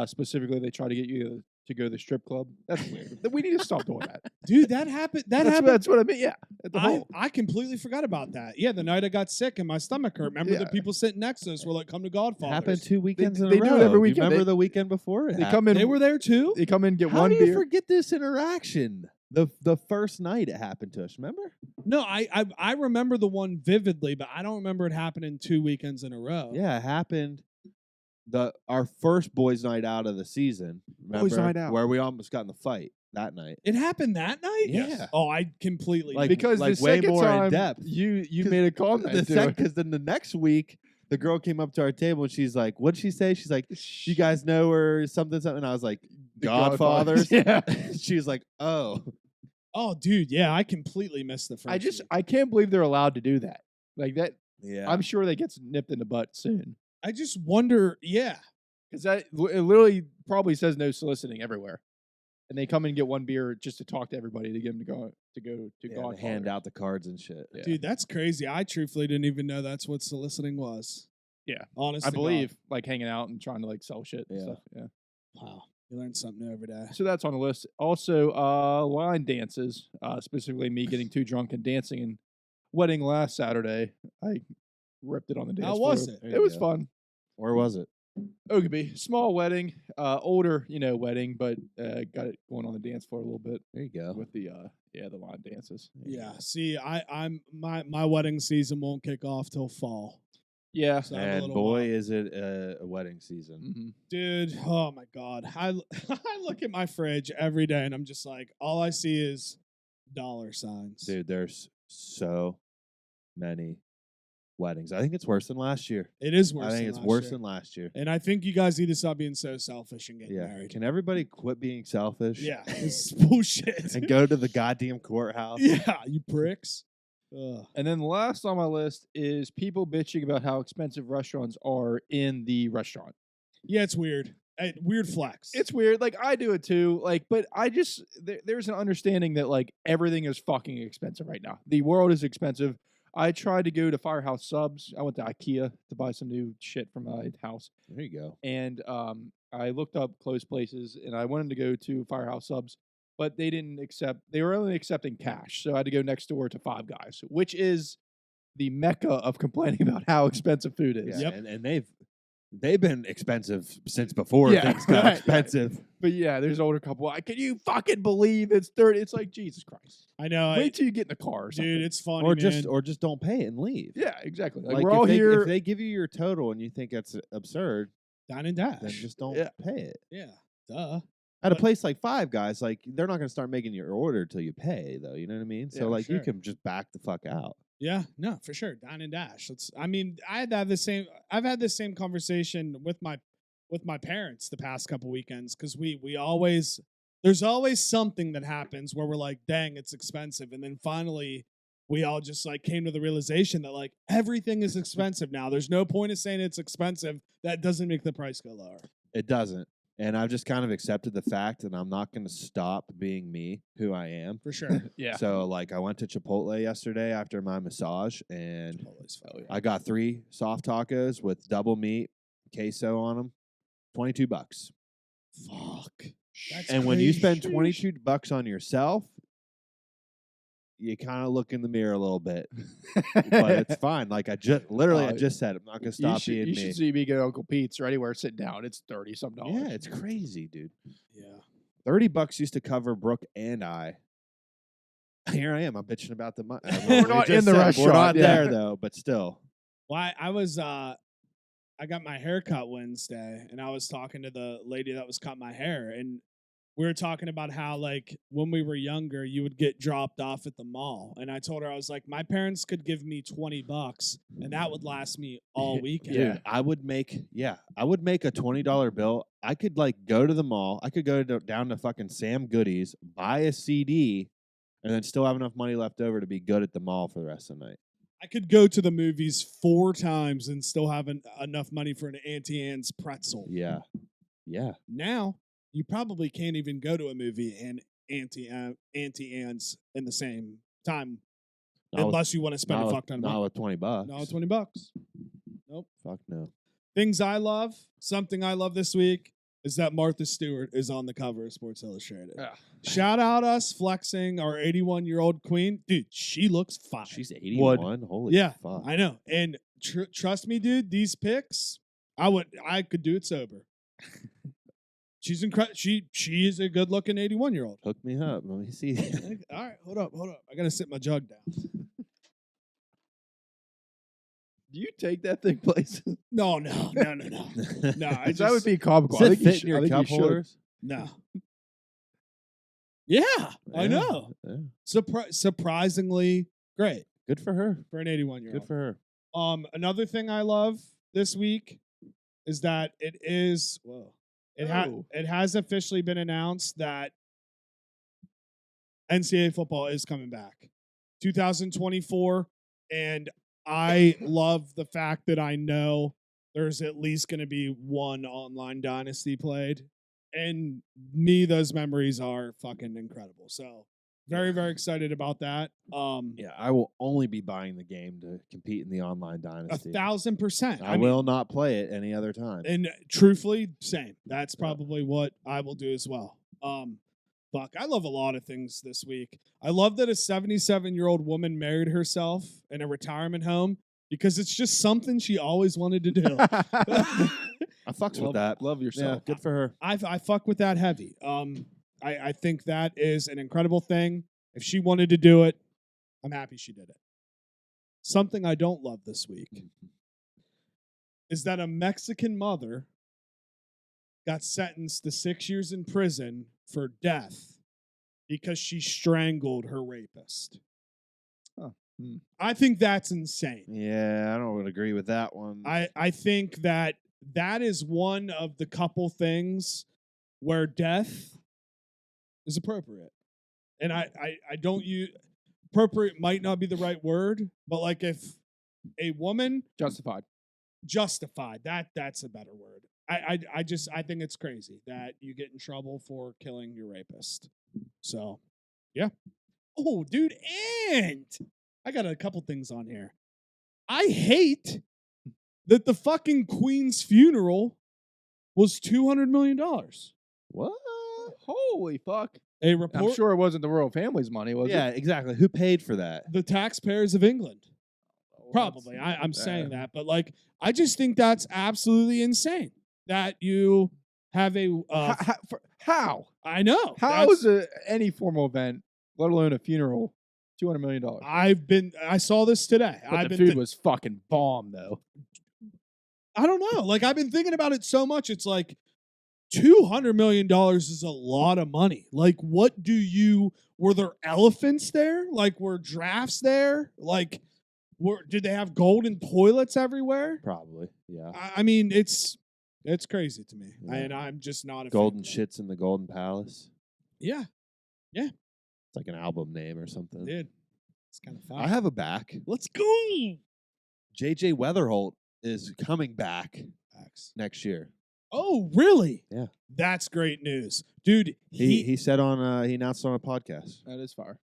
specifically, they try to get you to go to the strip club. That's weird. We need to stop doing that. Dude, that happened. That's what I mean. Yeah, at the whole. I completely forgot about that. Yeah, the night I got sick and my stomach hurt. Remember the Yeah. people sitting next to us were like, come to Godfather. Happened 2 weekends they in a do row. it every You weekend. remember They- the weekend before? It They come in. They were there too? They come in, get How one do you beer. forget this interaction? The first night it happened to us. Remember? No, I remember the one vividly, but I don't remember it happening 2 weekends in a row. Yeah, it happened. Our first boys' night out of the season. Remember? Boys' night out. Where we almost got in the fight that night. It happened that night? Yeah. Oh, I completely Like, Because like the way second more in time depth. you 'Cause made a comment. Because then the next week, the girl came up to our table and she's like, "What'd she say?" She's like, "You guys know her something something." And I was like, The "Godfathers." Yeah. She was like, "Oh, Oh, dude, yeah, I completely missed the first week. I can't believe they're allowed to do that. Like that. yeah." I'm sure they get nipped in the butt soon. I just wonder, yeah. Because it literally probably says no soliciting everywhere, and they come in and get one beer just to talk to everybody to get them to go to Yeah, they Godfather. hand out the cards and shit. Yeah. Dude, that's crazy. I truthfully didn't even know that's what soliciting was. Yeah. Honestly. I believe like hanging out and trying to like sell shit and Yeah. stuff. Yeah. Wow. You learn something new every day. So that's on the list. Also, line dances, specifically me getting too drunk and dancing and wedding last Saturday. I ripped it on the dance How floor. was it? There It you was go. fun. Where was it? Oakby, small wedding, older, wedding, but got it going on the dance floor a little bit There you go. with the line dances. Yeah. See, I'm my wedding season won't kick off till fall. Yeah. So I have a And little boy, while. is it a wedding season. Mhm. Dude, oh my God. I look at my fridge every day and I'm just like, all I see is dollar signs. Dude, there's so many weddings. I think it's worse than last year. It is worse. I think than it's last worse year. than last year. And I think you guys need to stop being so selfish and getting Yeah. married. Can everybody quit being selfish? Yeah, it's bullshit. And go to the goddamn courthouse? Yeah, you pricks. Ugh. And then last on my list is people bitching about how expensive restaurants are in the restaurant. Yeah, it's weird. Weird flex. It's weird. Like, I do it too. Like, but I just, there's an understanding that, like, everything is fucking expensive right now. The world is expensive. I tried to go to Firehouse Subs. I went to IKEA to buy some new shit for my house. There you go. And I looked up close places, and I wanted to go to Firehouse Subs, but they didn't accept, they were only accepting cash. So I had to go next door to Five Guys, which is the mecca of complaining about how expensive food is. Yeah, and they've been expensive since before things got right. expensive. But yeah, there's an older couple. Like, can you fucking believe it's 30? It's like, Jesus Christ. I know. Wait till you get in the car or something. Dude, it's funny, Or man. just don't pay it and leave. Yeah, exactly. Like, Like we're all here. If they give you your total and you think that's absurd, Dine and Dash. then just don't Yeah. pay it. Yeah, duh. At a But- place like Five Guys, like they're not going to start making your order till you pay, though. You know what I mean? So Yeah, like you sure. can just back the fuck out. Yeah, no, for sure. Dine and Dash. I've had the same conversation with my parents the past couple weekends because there's always something that happens where we're like, dang, it's expensive. And then finally we all just like came to the realization that like everything is expensive now. There's no point of saying it's expensive. That doesn't make the price go lower. It doesn't. And I've just kind of accepted the fact that I'm not going to stop being me, who I am. For sure. Yeah. So like I went to Chipotle yesterday after my massage and Chipotle's fire. I got 3 soft tacos with double meat, queso on them, $22. Fuck. That's And when you spend crazy. $22 on yourself, you kind of look in the mirror a little bit, but it's fine. Like I just said, I'm not gonna stop being you me. should see me go to Uncle Pete's or anywhere sitting down. It's $30-some. Yeah, it's crazy, dude. Yeah. $30 used to cover Brooke and I. Here I am. I'm bitching about the money. We're not in the We're restaurant, not yeah. there though, but still. Well, I got my hair cut Wednesday, and I was talking to the lady that was cutting my hair, and we were talking about how, like, when we were younger, you would get dropped off at the mall. And I told her, I was like, my parents could give me $20, and that would last me all weekend. Dude, I would make a $20 bill. I could like go to the mall. I could go down to fucking Sam Goodies, buy a CD, and then still have enough money left over to be good at the mall for the rest of the night. I could go to the movies 4 times and still have enough money for an Auntie Anne's pretzel. Yeah. Yeah. Now, you probably can't even go to a movie and Auntie Anne's in the same time Not unless you want to spend a with, fuck ton of not money. with $20. No, $20. Nope. Fuck no. Things I love. Something I love this week is that Martha Stewart is on the cover of Sports Illustrated. Ah. Shout out us flexing our 81-year-old queen. Dude, she looks fine. She's 81. Holy Yeah, fuck. I know. And trust me, dude, these pics, I could do it sober. She's incredible. She is a good-looking 81-year-old. Hook me up. Let me see. All right, hold up. I gotta sit my jug down. Do you take that thing places? No. No, I That would just be comical. Does I it think you fit should. in I your think you cup should. holders? no. Yeah, I Yeah, know. yeah. Surprisingly great Good for her. for an 81-year-old. Good for her. Another thing I love this week is that it has officially been announced that NCAA football is coming back 2024, and I love the fact that I know there's at least going to be one online dynasty played, and those memories are fucking incredible. So very, very excited about that. Yeah, I will only be buying the game to compete in the online dynasty. 1,000%. I will not play it any other time. And truthfully, same. That's probably what I will do as well. Fuck, I love a lot of things this week. I love that a 77-year-old woman married herself in a retirement home because it's just something she always wanted to do. I fucks with that. Love Yeah, yourself. good for her. I fuck with that heavy. I think that is an incredible thing. If she wanted to do it, I'm happy she did it. Something I don't love this week is that a Mexican mother got sentenced to 6 years in prison for death because she strangled her rapist. Oh. I think that's insane. Yeah, I don't agree with that one. I think that is one of the couple things where death is appropriate. And I don't use appropriate might not be the right word, but like if a woman Justified. that's a better word. I think it's crazy that you get in trouble for killing your rapist. So yeah. Oh, dude, and I got a couple things on here. I hate that the fucking Queen's funeral was $200 million. What? Holy fuck. A report. I'm sure it wasn't the royal family's money, was Yeah, it? exactly. Who paid for that? The taxpayers of England. Well, Probably. I'm saying that. But like, I just think that's absolutely insane that you have a. How? I know. How is any formal event, let alone a funeral, $200 million? I saw this today. But the food was fucking bomb, though. I don't know. Like, I've been thinking about it so much. It's like $200 million is a lot of money. Like, were there elephants there? Like, were giraffes there? Like, did they have golden toilets everywhere? Probably, yeah. I mean, it's crazy to me. Yeah. And I'm just not a Golden fan. Shits in the Golden Palace. Yeah. It's like an album name or something. Dude. It's kind of fun. I have a back. Let's go. JJ Weatherholt is coming back next year. Oh, really? Yeah. That's great news. Dude, He said on he announced on a podcast. That is fire.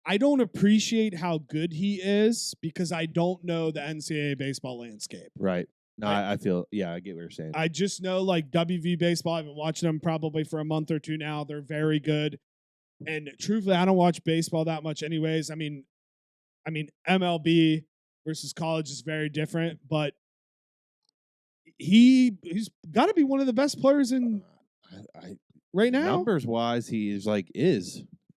I don't appreciate how good he is because I don't know the NCAA baseball landscape. Right. No, I feel, I get what you're saying. I just know like WV baseball. I've been watching them probably for a month or two now. They're very good. And truthfully, I don't watch baseball that much anyways. I mean MLB versus college is very different, but he's got to be one of the best players in right now. Numbers wise, he is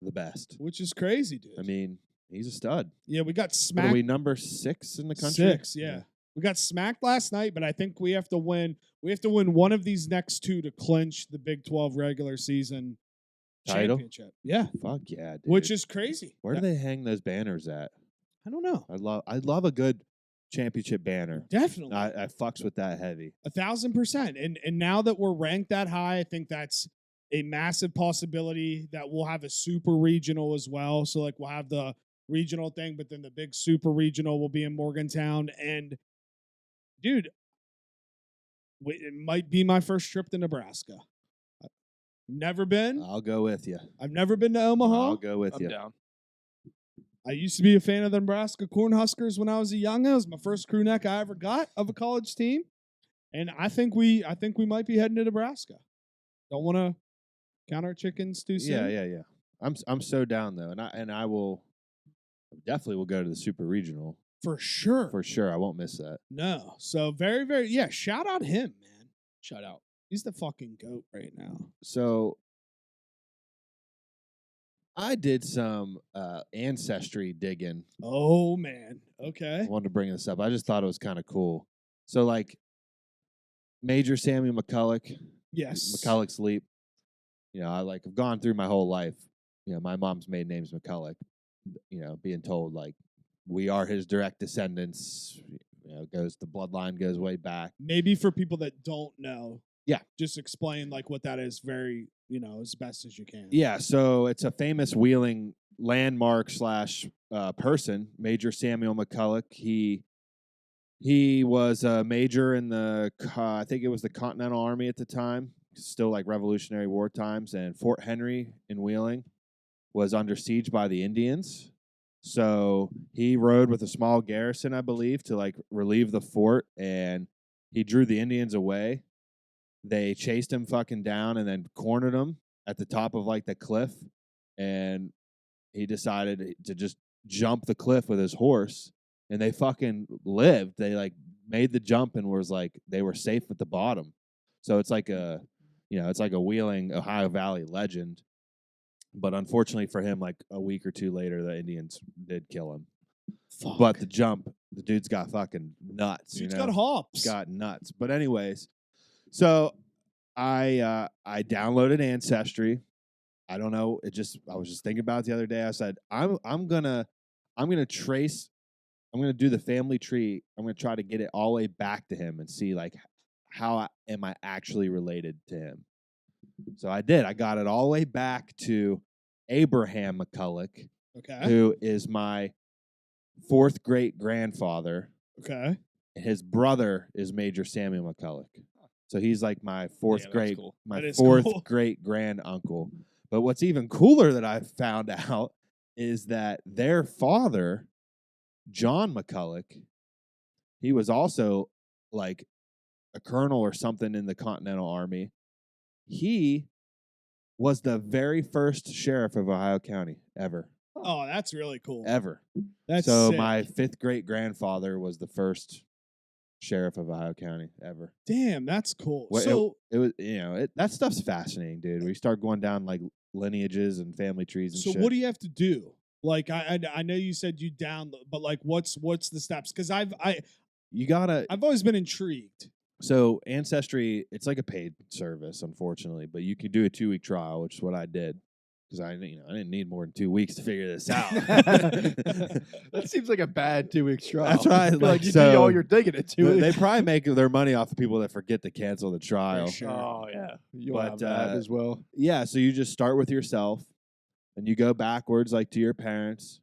the best. Which is crazy, dude. I mean, he's a stud. Yeah, we got What smacked. are we, number 6 in the country? 6, yeah. We got smacked last night, but I think we have to win. We have to win one of these next two to clinch the Big 12 regular season Title? championship. Yeah, Fuck yeah, dude. which is crazy. Where do they hang those banners at? I don't know. I love a good championship banner. Definitely. I fucks with that heavy. 1,000%. And now that we're ranked that high, I think that's a massive possibility that we'll have a super regional as well. So like we'll have the regional thing, but then the big super regional will be in Morgantown. And dude, it might be my first trip to Nebraska. Never been. I'll go with you. I've never been to Omaha. I'll go with I'm you. down. I used to be a fan of the Nebraska Cornhuskers when I was a young. It was my first crew neck I ever got of a college team, and I think we might be heading to Nebraska. Don't want to count our chickens too soon. Yeah. I'm so down though, and I will definitely will go to the super regional For sure. for sure. I won't miss that. No. So very, very, shout out him, man. Shout out. He's the fucking GOAT right now. So I did some ancestry digging. Oh, man. Okay. I wanted to bring this up. I just thought it was kind of cool. So like Major Samuel McCulloch, Yes. McCulloch's Leap. I've gone through my whole life. My mom's maiden name's McCulloch. Being told like we are his direct descendants. The bloodline goes way back. Maybe for people that don't know. Yeah. Just explain like what that is very, as best as you can. Yeah, so it's a famous Wheeling landmark / person, Major Samuel McCulloch. He was a major in I think it was the Continental Army at the time, still like Revolutionary War times, and Fort Henry in Wheeling was under siege by the Indians. So he rode with a small garrison, I believe, to like relieve the fort, and he drew the Indians away. They chased him fucking down and then cornered him at the top of like the cliff, and he decided to just jump the cliff with his horse, and they fucking lived. They like made the jump and was like they were safe at the bottom. So it's like a Wheeling, Ohio Valley legend. But unfortunately for him, like a week or two later, the Indians did kill him. Fuck. But the dude's got fucking nuts. Dude's got hops. Got nuts. But anyways, so I downloaded Ancestry, I don't know. I was just thinking about it the other day. I said, I'm gonna trace. I'm gonna do the family tree. I'm gonna try to get it all the way back to him and see like how am I actually related to him. So I did. I got it all the way back to Abraham McCulloch, Okay. who is my 4th great grandfather. Okay. His brother is Major Samuel McCulloch. So he's like my 4th great, cool. my That is 4th cool. great grand uncle. But what's even cooler that I found out is that their father, John McCulloch, he was also like a colonel or something in the Continental Army. He was the very first sheriff of Ohio County ever. Oh, that's really cool. Ever. That's so sick. my 5th great grandfather was the first sheriff of Ohio County ever. Damn, that's cool. Well, So it was, that stuff's fascinating, dude. We start going down like lineages and family trees and so shit. what do you have to do? Like I know you said you download, but like what's the steps? Because You gotta. I've always been intrigued. So Ancestry, it's like a paid service, unfortunately, but you can do a 2-week trial, which is what I did because I didn't need more than 2 weeks to figure this out. That seems like a bad 2-week trial. That's right. I feel Like, you so do all your digging in 2 weeks. They probably make their money off of people that forget to cancel the trial. Sure. Oh yeah, you'll But, have that as well. Yeah, so you just start with yourself, and you go backwards, like to your parents,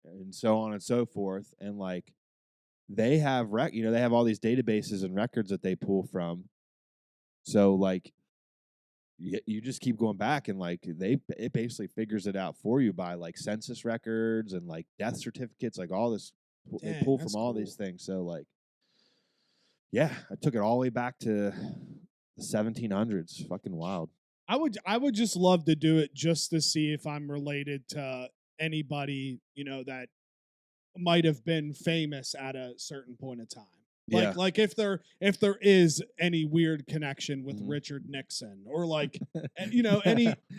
and so on and so forth, and like they have they have all these databases and records that they pull from. So like you just keep going back, and like it basically figures it out for you by like census records and like death certificates, like all this. They Dang, pull that's from all cool. these things. So like, yeah, I took it all the way back to the 1700s. Fucking wild. I would just love to do it just to see if I'm related to anybody, that might have been famous at a certain point in time. Yeah. Like if there is any weird connection with Mhm. Richard Nixon or like any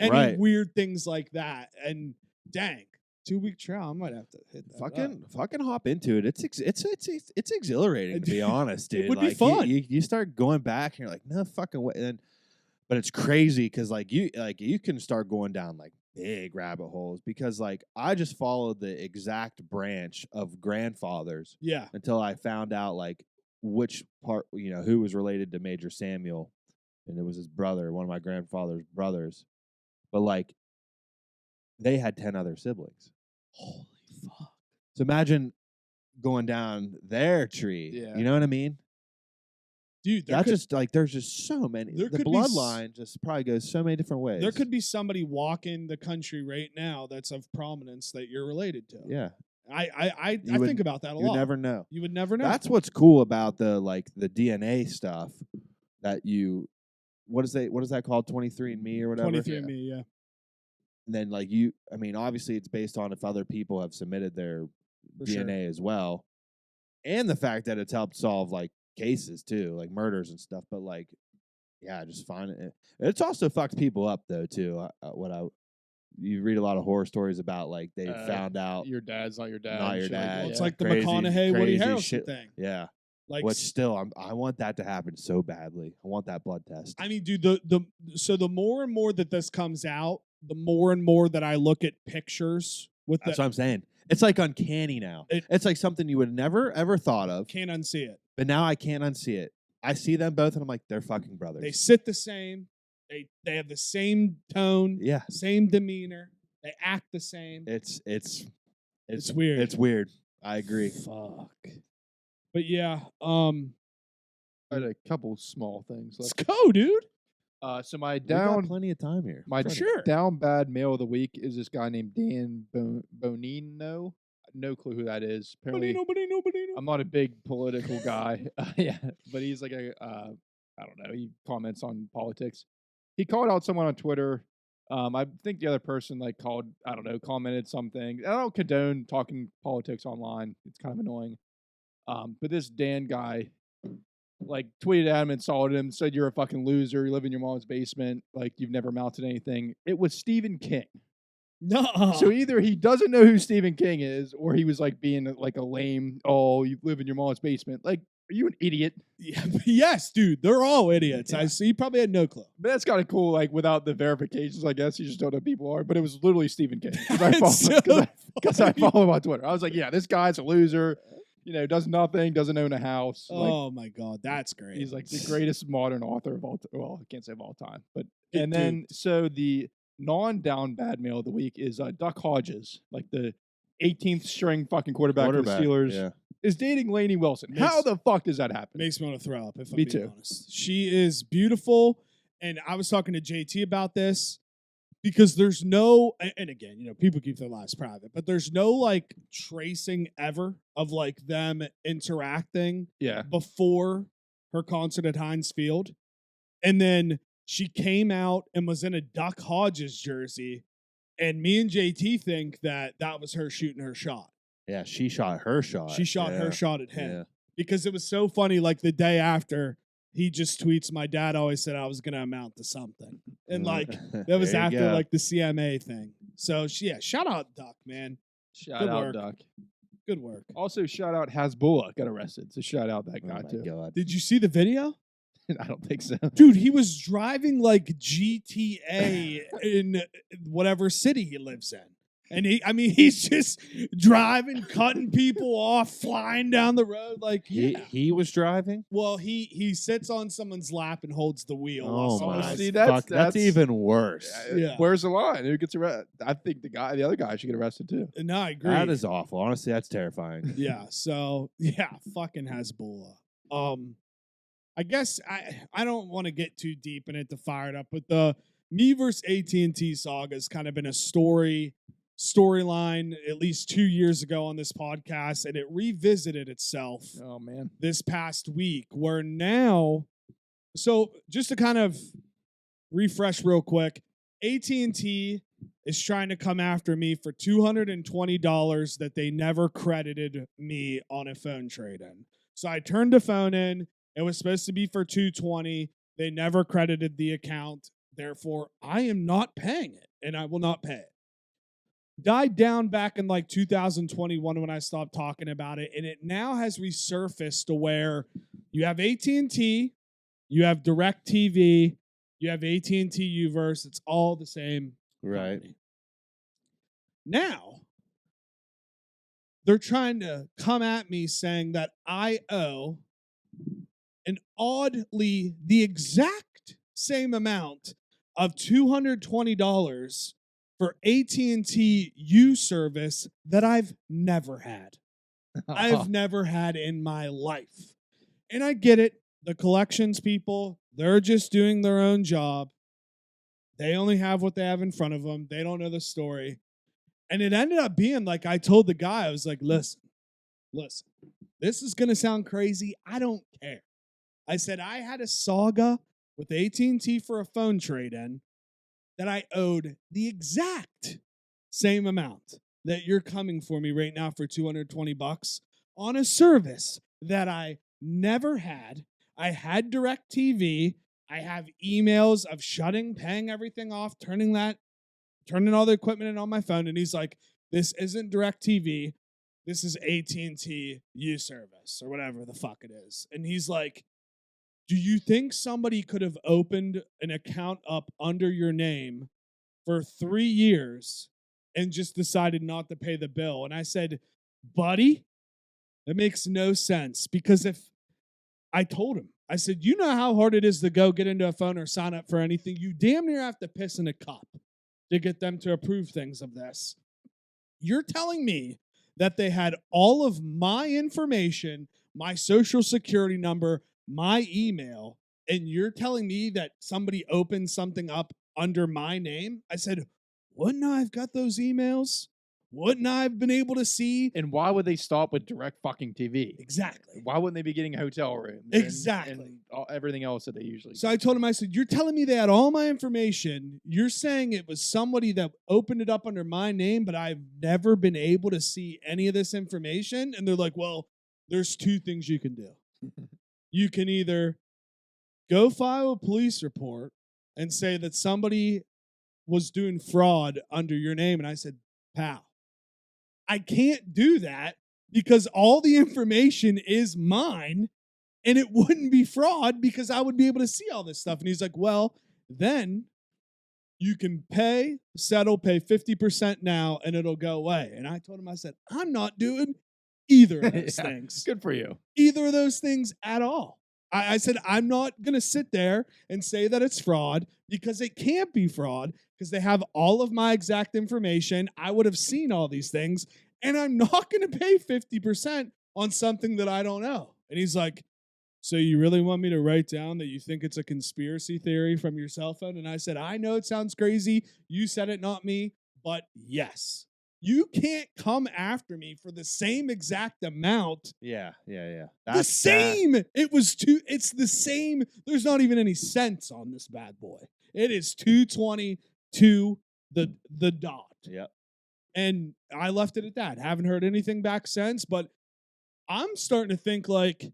Right. weird things like that. And dang, 2-week trial, I might have to hit that. Fucking hop into it. It's exhilarating, to be honest, dude. It would be like, fun. You start going back and you're like, no fucking way. But it's crazy because you can start going down like big rabbit holes because like I just followed the exact branch of grandfathers Yeah. until I found out like which part, who was related to Major Samuel, and it was his brother, one of my grandfather's brothers. But like they had 10 other siblings. Holy fuck. So imagine going down their tree. Yeah. You know what I mean? Dude, There's just so many. there The could be bloodline just probably goes so many different ways. there could be somebody walking the country right now that's of prominence that you're related to. Yeah. I You would- think about that a You lot. never know. You would never know. That's what's cool about the DNA stuff that what is that called? 23andMe or whatever? 23andMe, yeah. And then obviously it's based on if other people have submitted their For sure. DNA as well. And the fact that it's helped solve like cases too, like murders and stuff. But like, yeah, just find it. It's also fucked people up though too. You read a lot of horror stories about like they found out Your dad's not your dad. not and your shit like dad. that. Well, it's Yeah. like the Crazy- McConaughey Woody crazy Harrelson shit. thing. Yeah. Like Which still, I want that to happen so badly. I want that blood test. I mean, dude, the more and more that this comes out, the more and more that I look at pictures with That's the what I'm saying. It's like uncanny now. It's like something you would never ever thought of, can't unsee it. but now I can't unsee it. I see them both, and I'm like, they're fucking brothers. They sit the same. They have the same tone, Yeah, same demeanor. They act the same. it's weird. It's weird. I agree. Fuck. But yeah, I had a couple small things let's left. go, dude. So my We got down plenty of time here. my For sure. down bad mail of the week is this guy named Dan Bonino. No clue who that is. Apparently, Nobody. I'm not a big political guy. Yeah, but he's like I don't know. He comments on politics. He called out someone on Twitter. I think the other person commented something. I don't condone talking politics online. It's kind of annoying. But this Dan guy like tweeted at him, insulted him, said you're a fucking loser. You live in your mom's basement. Like you've never mounted anything. It was Stephen King. No. So either he doesn't know who Stephen King is, or he was like being like a lame, oh, you live in your mom's basement. Like Are you an idiot? Yeah, yes, dude. They're all idiots. Yeah. I see. You probably had no clue. But that's kind of cool. Like without the verifications, I guess you just don't know who people are. But it was literally Stephen King That's because I follow him on Twitter. I was like, yeah, this guy's a loser. Does nothing, doesn't own a house. Oh my god, that's great. He's like the greatest modern author of all. Well, I can't say of all time, but Dude. then so the non-down bad mail of the week is Duck Hodges, like the 18th string fucking quarterback for the Steelers. Yeah. Is dating Lainey Wilson. How the fuck does that happen? Makes me want to throw up. If I'm Me being too. honest, she is beautiful, and I was talking to JT about this because there's no, and again, people keep their lives private, but there's no like tracing ever of like them interacting Yeah. before her concert at Heinz Field, and then she came out and was in a Duck Hodges jersey, and me and JT think that was her shooting her shot. Yeah, she shot her shot. She shot her shot at him. Yeah. Because it was so funny, like the day after, he just tweets, my dad always said I was going to amount to something. And like, that was There you after go. like the CMA thing. So yeah, shout out Duck, man. Shout Good out work. Duck. Good work. Also, shout out Hasbulla got arrested. So shout out that Oh guy my too. God. Did you see the video? I don't think so. Dude, he was driving like GTA in whatever city he lives in. And he's just driving, cutting people off, flying down the road. Like, yeah. He was driving? Well, he sits on someone's lap and holds the wheel. while Oh someone my else- see, fuck. That's that's- even worse. Yeah. Where's the line? Who gets arrested? I think the other guy should get arrested too. No, I agree. That is awful. Honestly, that's terrifying. Yeah. So yeah, fucking Hezbollah. I guess I don't want to get too deep in it to fire it up, but the me versus AT&T saga has kind of been a storyline at least 2 years ago on this podcast, and it revisited itself Oh man. this past week, where now, so just to kind of refresh real quick, AT&T is trying to come after me for $220 that they never credited me on a phone trade-in. So I turned the phone in. It was supposed to be for $220. They never credited the account. Therefore, I am not paying it, and I will not pay it. Died down back in like 2021 when I stopped talking about it, and it now has resurfaced to where you have AT&T, you have DirecTV, you have AT&T Uverse. It's all the same Right. company. Now, they're trying to come at me saying that I owe an oddly the exact same amount of $220 for AT&T U service that I've never had. I've never had in my life. And I get it. The collections people, they're just doing their own job. They only have what they have in front of them. They don't know the story. And it ended up being like I told the guy, I was like, listen, this is going to sound crazy. I don't care. I said I had a saga with AT&T for a phone trade-in that I owed the exact same amount that you're coming for me right now for $220 on a service that I never had. I had DirecTV. I have emails of paying everything off, turning all the equipment in on my phone. And he's like, this isn't DirecTV. This is AT&T U service or whatever the fuck it is. And he's like, do you think somebody could have opened an account up under your name for 3 years and just decided not to pay the bill? And I said, buddy, that makes no sense, because if I told him, I said, you know how hard it is to go get into a phone or sign up for anything? You damn near have to piss in a cup to get them to approve things of this. You're telling me that they had all of my information, my social security number, my email, and you're telling me that somebody opened something up under my name? I said, wouldn't I have got those emails? Wouldn't I have been able to see? And why would they stop with direct fucking TV? Exactly. Why wouldn't they be getting hotel rooms? Exactly. And everything else that they usually So I told him, I said, you're telling me they had all my information. You're saying it was somebody that opened it up under my name, but I've never been able to see any of this information? And they're like, well, there's two things you can do. You can either go file a police report and say that somebody was doing fraud under your name. And I said, pal, I can't do that because all the information is mine and it wouldn't be fraud because I would be able to see all this stuff. And he's like, well, then you can pay 50% now and it'll go away. And I told him, I said, I'm not doing either of those things. Good for you. Either of those things at all. I said, I'm not going to sit there and say that it's fraud because it can't be fraud because they have all of my exact information. I would have seen all these things, and I'm not going to pay 50% on something that I don't know. And he's like, so you really want me to write down that you think it's a conspiracy theory from your cell phone? And I said, I know it sounds crazy. You said it, not me, but yes. You can't come after me for the same exact amount. Yeah. The same. It's the same. There's not even any cents on this bad boy. It is $220 to the dot. Yep. And I left it at that. Haven't heard anything back since, but I'm starting to think like,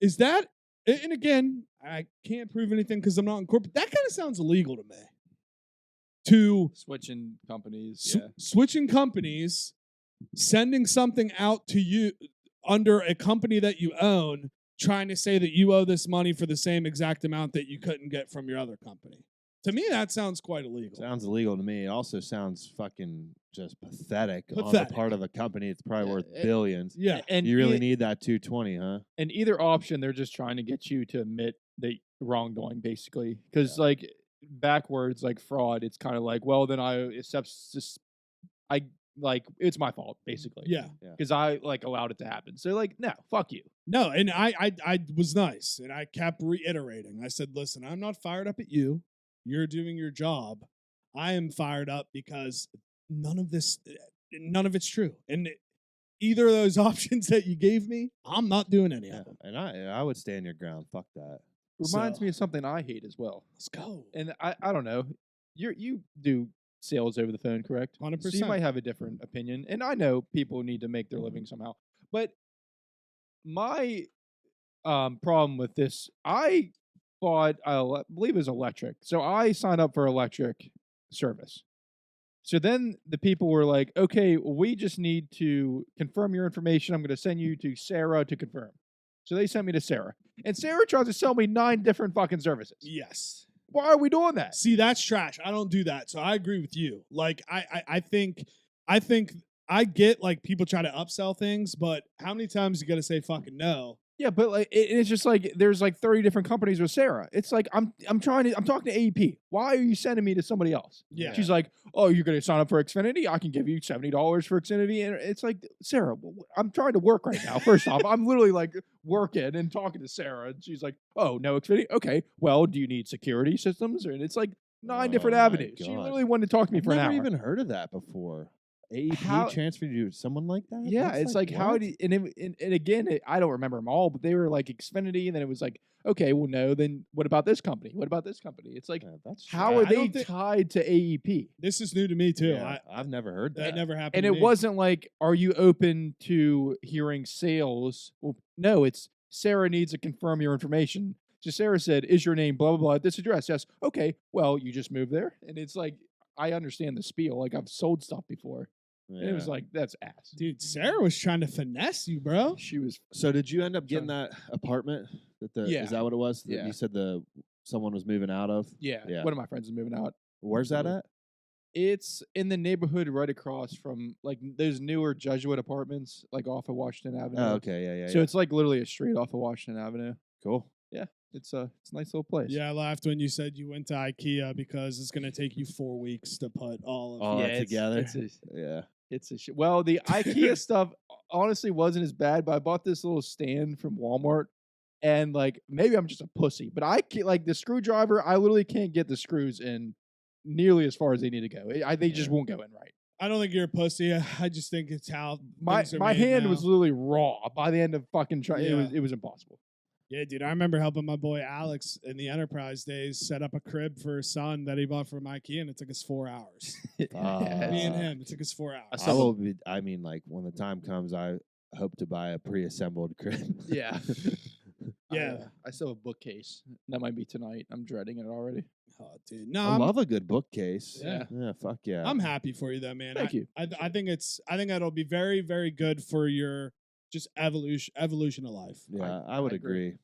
is that, and again, I can't prove anything because I'm not in court, but that kind of sounds illegal to me. To switching companies, switching companies, sending something out to you under a company that you own, trying to say that you owe this money for the same exact amount that you couldn't get from your other company. To me, that sounds quite illegal. Sounds illegal to me. It also sounds fucking just pathetic. On the part of a company it's probably worth billions. Yeah. And you really need that 220, huh? And either option, they're just trying to get you to admit the wrongdoing, basically. Because, like, backwards, like fraud, it's kind of like, well, then I accept this. It's my fault, basically. Yeah. Because I, like, allowed it to happen. So, like, no, fuck you. No, and I was nice, and I kept reiterating. I said, listen, I'm not fired up at you. You're doing your job. I am fired up because none of it's true. And either of those options that you gave me, I'm not doing any of them. And I would stand your ground. Fuck that. Reminds me of something I hate as well. Let's go. And I don't know. You do sales over the phone, correct? 100%. So you might have a different opinion. And I know people need to make their living somehow. But my problem with this, I bought, I believe it was electric. So I signed up for electric service. So then the people were like, okay, we just need to confirm your information. I'm going to send you to Sarah to confirm. So they sent me to Sarah. And Sarah tries to sell me 9 different fucking services. Yes. Why are we doing that? See, that's trash. I don't do that. So I agree with you. Like, I think I get, like, people try to upsell things, but how many times you got to say fucking no? Yeah, but like it's just like there's like 30 different companies with Sarah. It's like I'm talking to AEP. Why are you sending me to somebody else? Yeah. She's like, oh, you're gonna sign up for Xfinity? I can give you $70 for Xfinity. And it's like, Sarah, I'm trying to work right now. First off, I'm literally like working and talking to Sarah, and she's like, oh, no Xfinity? Okay, well, do you need security systems? And it's like 9 different avenues. She literally wanted to talk to me for an hour. I've never even heard of that before. AEP transferred you to someone like that? Yeah, That's it's like how do you, and again, I don't remember them all, but they were like Xfinity, and then it was like, okay, well, no, then what about this company? What about this company? It's like, how are they tied to AEP? This is new to me too. Yeah, I've never heard that. That never happened. And to it me. wasn't like, are you open to hearing sales? Well, no, it's Sarah needs to confirm your information. So Sarah said, is your name blah blah blah at this address? Yes. Okay. Well, you just moved there, and it's like, I understand the spiel. Like, I've sold stuff before. Yeah. And it was like, that's ass. Dude, Sarah was trying to finesse you, bro. She was. So did you end up getting that apartment? Is that what it was? Yeah. You said someone was moving out of? Yeah. One of my friends is moving out. Where's that at? It's in the neighborhood right across from like those newer Jesuit apartments, like off of Washington Avenue. Oh, okay. Yeah. So it's like literally a street off of Washington Avenue. Cool. Yeah. It's a nice little place. Yeah, I laughed when you said you went to IKEA because it's going to take you 4 weeks to put all of that together. It's a shit. Well, the IKEA stuff honestly wasn't as bad, but I bought this little stand from Walmart, and like maybe I'm just a pussy, but I can't, like the screwdriver. I literally can't get the screws in nearly as far as they need to go. They just won't go in right. I don't think you're a pussy. I just think it's how my hand was literally raw by the end of fucking trying. Yeah. It was impossible. Yeah, dude, I remember helping my boy Alex in the Enterprise days set up a crib for his son that he bought from IKEA, and it took us 4 hours. Me and him, it took us 4 hours. I mean, like, when the time comes, I hope to buy a pre-assembled crib. Yeah. Yeah. I still have a bookcase. That might be tonight. I'm dreading it already. Oh, dude. No, I love a good bookcase. Yeah. Yeah, fuck yeah. I'm happy for you though, man. Thank you. I think that'll be very, very good for your just evolution of life. Yeah, I would I agree. agree.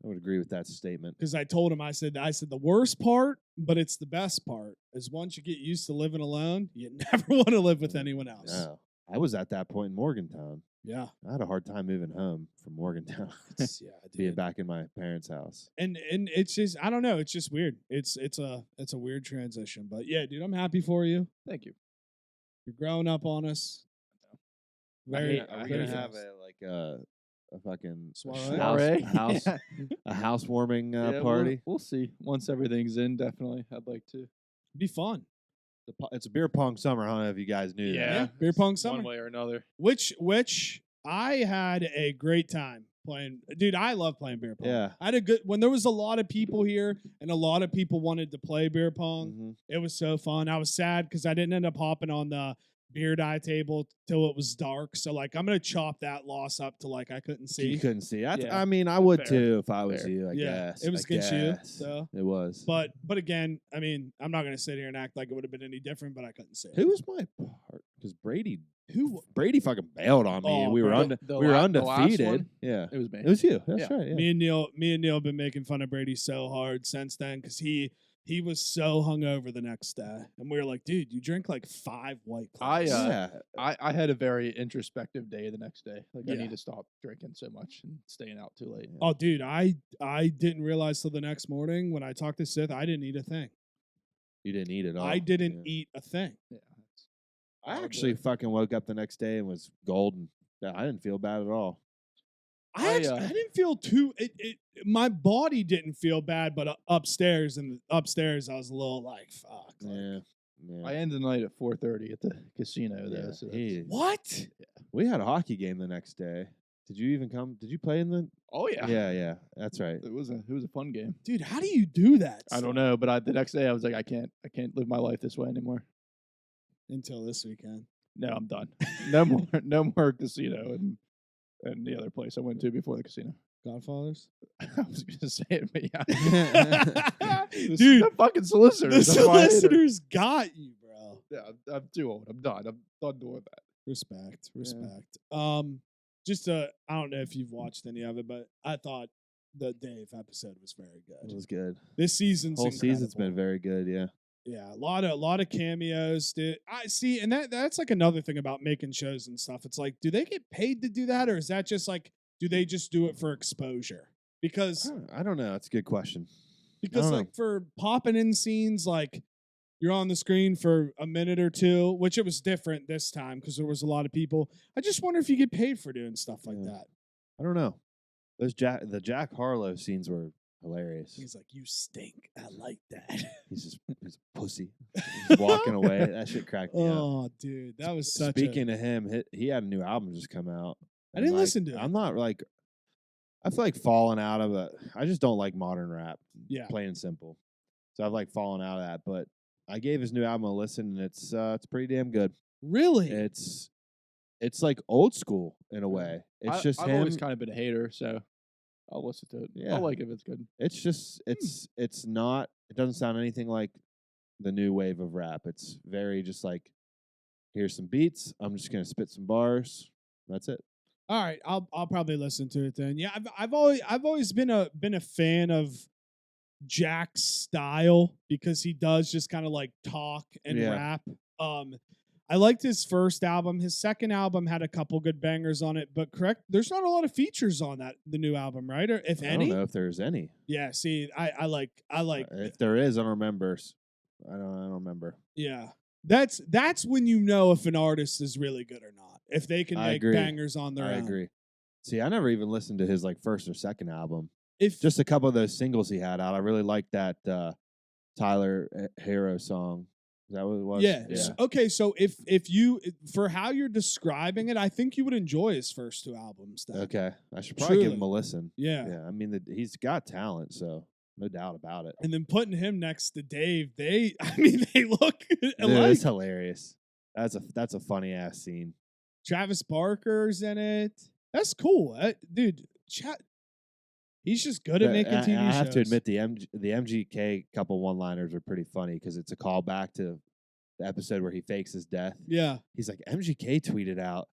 I would agree with that statement. Because I told him, I said the worst part, but it's the best part, is once you get used to living alone, you never want to live with anyone else. No, I was at that point in Morgantown. Yeah. I had a hard time moving home from Morgantown, Yeah, being dude. back in my parents' house. And it's just, I don't know, it's just weird. It's a weird transition. But yeah, dude, I'm happy for you. Thank you. You're growing up on us. Very, Are we very gonna have fast. a fucking Soiree? house Yeah. a housewarming Yeah, party? We'll see. Once everything's in, definitely. I'd like to. Be fun. It's a beer pong summer. I don't know if you guys knew that. Yeah, beer pong summer. One way or another. Which I had a great time playing. Dude, I love playing beer pong. Yeah. I had a good when there was a lot of people here and a lot of people wanted to play beer pong. Mhm. It was so fun. I was sad because I didn't end up hopping on the beer die table till it was dark. So like I'm gonna chop that loss up to like I couldn't see. You couldn't see. Yeah. I mean, I would Fair. too if I was Fair. you. I guess it was I against you. guess. So It was. but again, I mean, I'm not gonna sit here and act like it would have been any different, but I couldn't see it. Who was my part? Because Brady Who fucking bailed on me. Oh, and we were Brady. we were The last undefeated. one? Yeah. It was me. It was you. That's Yeah. right. Yeah. Me and Neil have been making fun of Brady so hard since then because he was so hungover the next day, and we were like, "Dude, you drink like 5 White Claws." yeah. I had a very introspective day the next day. Like I Yeah. need to stop drinking so much and staying out too late. Oh, dude, I didn't realize till the next morning when I talked to Sith, I didn't eat a thing. You didn't eat it all. I didn't Yeah. eat a thing. Yeah. I Oh, actually boy. fucking woke up the next day and was golden. Yeah, I didn't feel bad at all. I didn't feel too. My body didn't feel bad, but upstairs I was a little like, fuck. like, Yeah. Yeah. I ended the night at 4:30 at the casino though. Yeah, So he- What? we had a hockey game the next day. Did you even come? Did you play in the? oh yeah. Yeah. That's right. It was a fun game. Dude, how do you do that? I don't know, but the next day I was like, I can't live my life this way anymore. Until this weekend. No, I'm done. No more casino and the other place I went to before the casino. Godfathers? I was gonna say it, but yeah. Dude, the fucking solicitors. the that's why I hate it. solicitors got you, bro. Yeah, I'm too old. I'm done. I'm done doing that. Respect. Yeah. Just I don't know if you've watched any of it, but I thought the Dave episode was very It good. was good. This season's Whole season's been incredible. very good. Yeah. Yeah, a lot of cameos. I see, and that's like another thing about making shows and stuff. It's like, do they get paid to do that, or is that just like, do they just do it for exposure? Because I don't know. It's a good question. because don't know. like for popping in scenes, like you're on the screen for a minute or two, which it was different this time because there was a lot of people. I just wonder if you get paid for doing stuff like Yeah. that. I don't know. The Jack Harlow scenes were hilarious. He's like, you stink. I like that. He's a pussy. He's walking away. That shit cracked me up. Oh, dude, that was such. Speaking of him, he had a new album just come out. I and, didn't like, listen to it. I'm not like. I feel like falling out of it. I just don't like modern rap. Yeah. Plain and simple. So I've like fallen out of that. But I gave his new album a listen, and it's pretty damn good. Really? It's like old school in a way. It's just I've him. always kind of been a hater, so I'll listen to it. Yeah. I'll like it if it's good. It's just it's not. It doesn't sound anything like the new wave of rap. It's very just like, here's some beats. I'm just gonna spit some bars. That's it. All right, I'll probably listen to it then. Yeah, I've always been a fan of Jack's style because he does just kind of like talk and Yeah. rap. I liked his first album. His second album had a couple good bangers on it, but there's not a lot of features on the new album, right? Or if I any. don't know if there's any. Yeah, see, I like If there is, I don't remember. I don't remember. yeah. That's when you know if an artist is really good or not. If they can I make agree. bangers on their I own. agree. See, I never even listened to his like first or second album. If Just a couple of those singles he had out. I really liked that Tyler Hero song. Is that what it was? yeah. Okay, so if you for how you're describing it, I think you would enjoy his first 2 albums. Then. Okay. I should probably give Truly. him a listen. Yeah. Yeah. I mean, he's got talent, so no doubt about it. And then putting him next to Dave, they look Dude, alike. it's hilarious. That's a funny ass scene. Travis Barker's in it. That's cool, dude. He's just good at making TV I have shows. to admit the MGK couple one-liners are pretty funny because it's a callback to the episode where he fakes his death. Yeah. He's like, MGK tweeted out,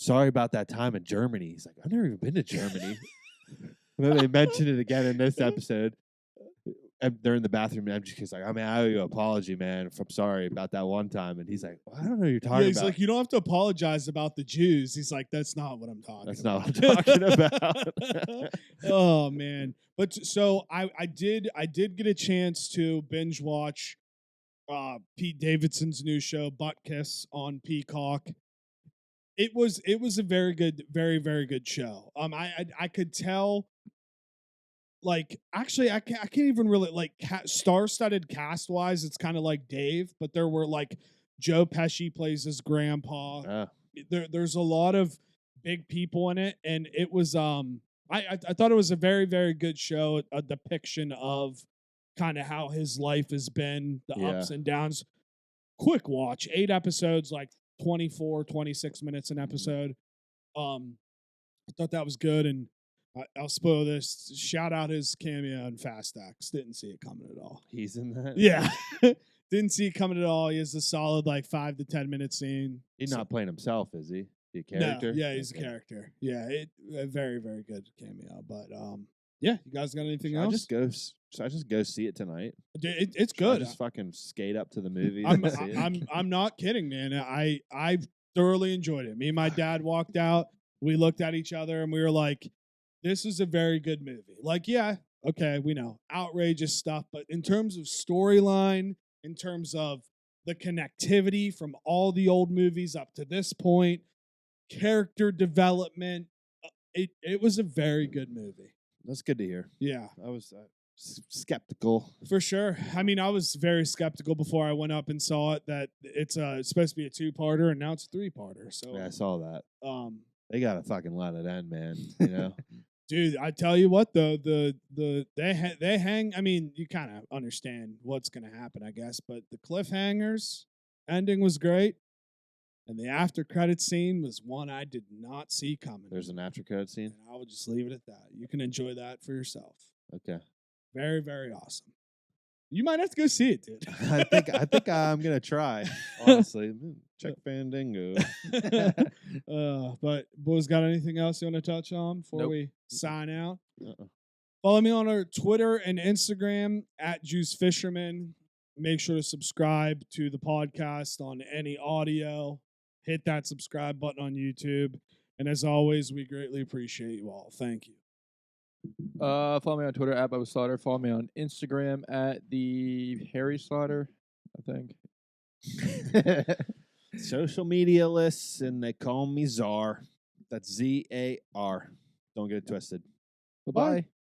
sorry about that time in Germany. He's like, I've never even been to Germany. And then they mentioned it again in this episode. And they're in the bathroom, and MGK's like, I mean, I owe you an apology, man. I'm sorry about that one time. And he's like, well, I don't know what you're talking Yeah, he's about. like, you don't have to apologize about the Jews. He's like, that's not what I'm talking That's about. not what I'm talking about. Oh man. But so I did get a chance to binge watch Pete Davidson's new show, Butt Kiss, on Peacock. It was a very good, very, very good show. I could tell. Like, actually, I can't even really, like, star-studded cast-wise, it's kind of like Dave, but there were, like, Joe Pesci plays his grandpa. There's a lot of big people in it, and it was, I thought it was a very, very good show, a depiction of kind of how his life has been, the ups and downs. Quick watch, 8 episodes, like 24, 26 minutes an episode. I thought that was good, and I'll spoil this. Shout out his cameo in Fast X. Didn't see it coming at all. He's in that? Yeah. Didn't see it coming at all. He has a solid, like, 5 to 10 minute scene. He's not playing himself, is he? He a character? No, yeah, he's a character. Yeah, a very, very good cameo. But, yeah, you guys got anything else? Should I just go see it tonight? It's Should good. I just fucking skate up to the movie. I'm not kidding, man. I thoroughly enjoyed it. Me and my dad walked out. We looked at each other, and we were like, this is a very good movie. Like, yeah, okay, we know. Outrageous stuff. But in terms of storyline, in terms of the connectivity from all the old movies up to this point, character development, it was a very good movie. That's good to hear. Yeah. I was skeptical. For sure. I mean, I was very skeptical before I went up and saw it that it's supposed to be a 2-parter, and now it's a 3-parter. So yeah, I saw that. They gotta fucking let it end, man. You know. Dude, I tell you what though, they hang. I mean, you kind of understand what's gonna happen, I guess, but the cliffhangers ending was great, and the after credit scene was one I did not see coming. There's an after credit scene. And I will just leave it at that. You can enjoy that for yourself. Okay. Very, very awesome. You might have to go see it, dude. I think I'm gonna try. Honestly, check Fandango. But boys, got anything else you want to touch on before Nope. we sign out? Uh-uh. Follow me on our Twitter and Instagram at Juice Fisherman. Make sure to subscribe to the podcast on any audio. Hit that subscribe button on YouTube. And as always, we greatly appreciate you all. Thank you. Follow me on Twitter at Bubba Slaughter. Follow me on Instagram at the Harry Slaughter, I think. Social media lists, and they call me Czar. That's ZAR. Don't get it twisted. Bye-bye.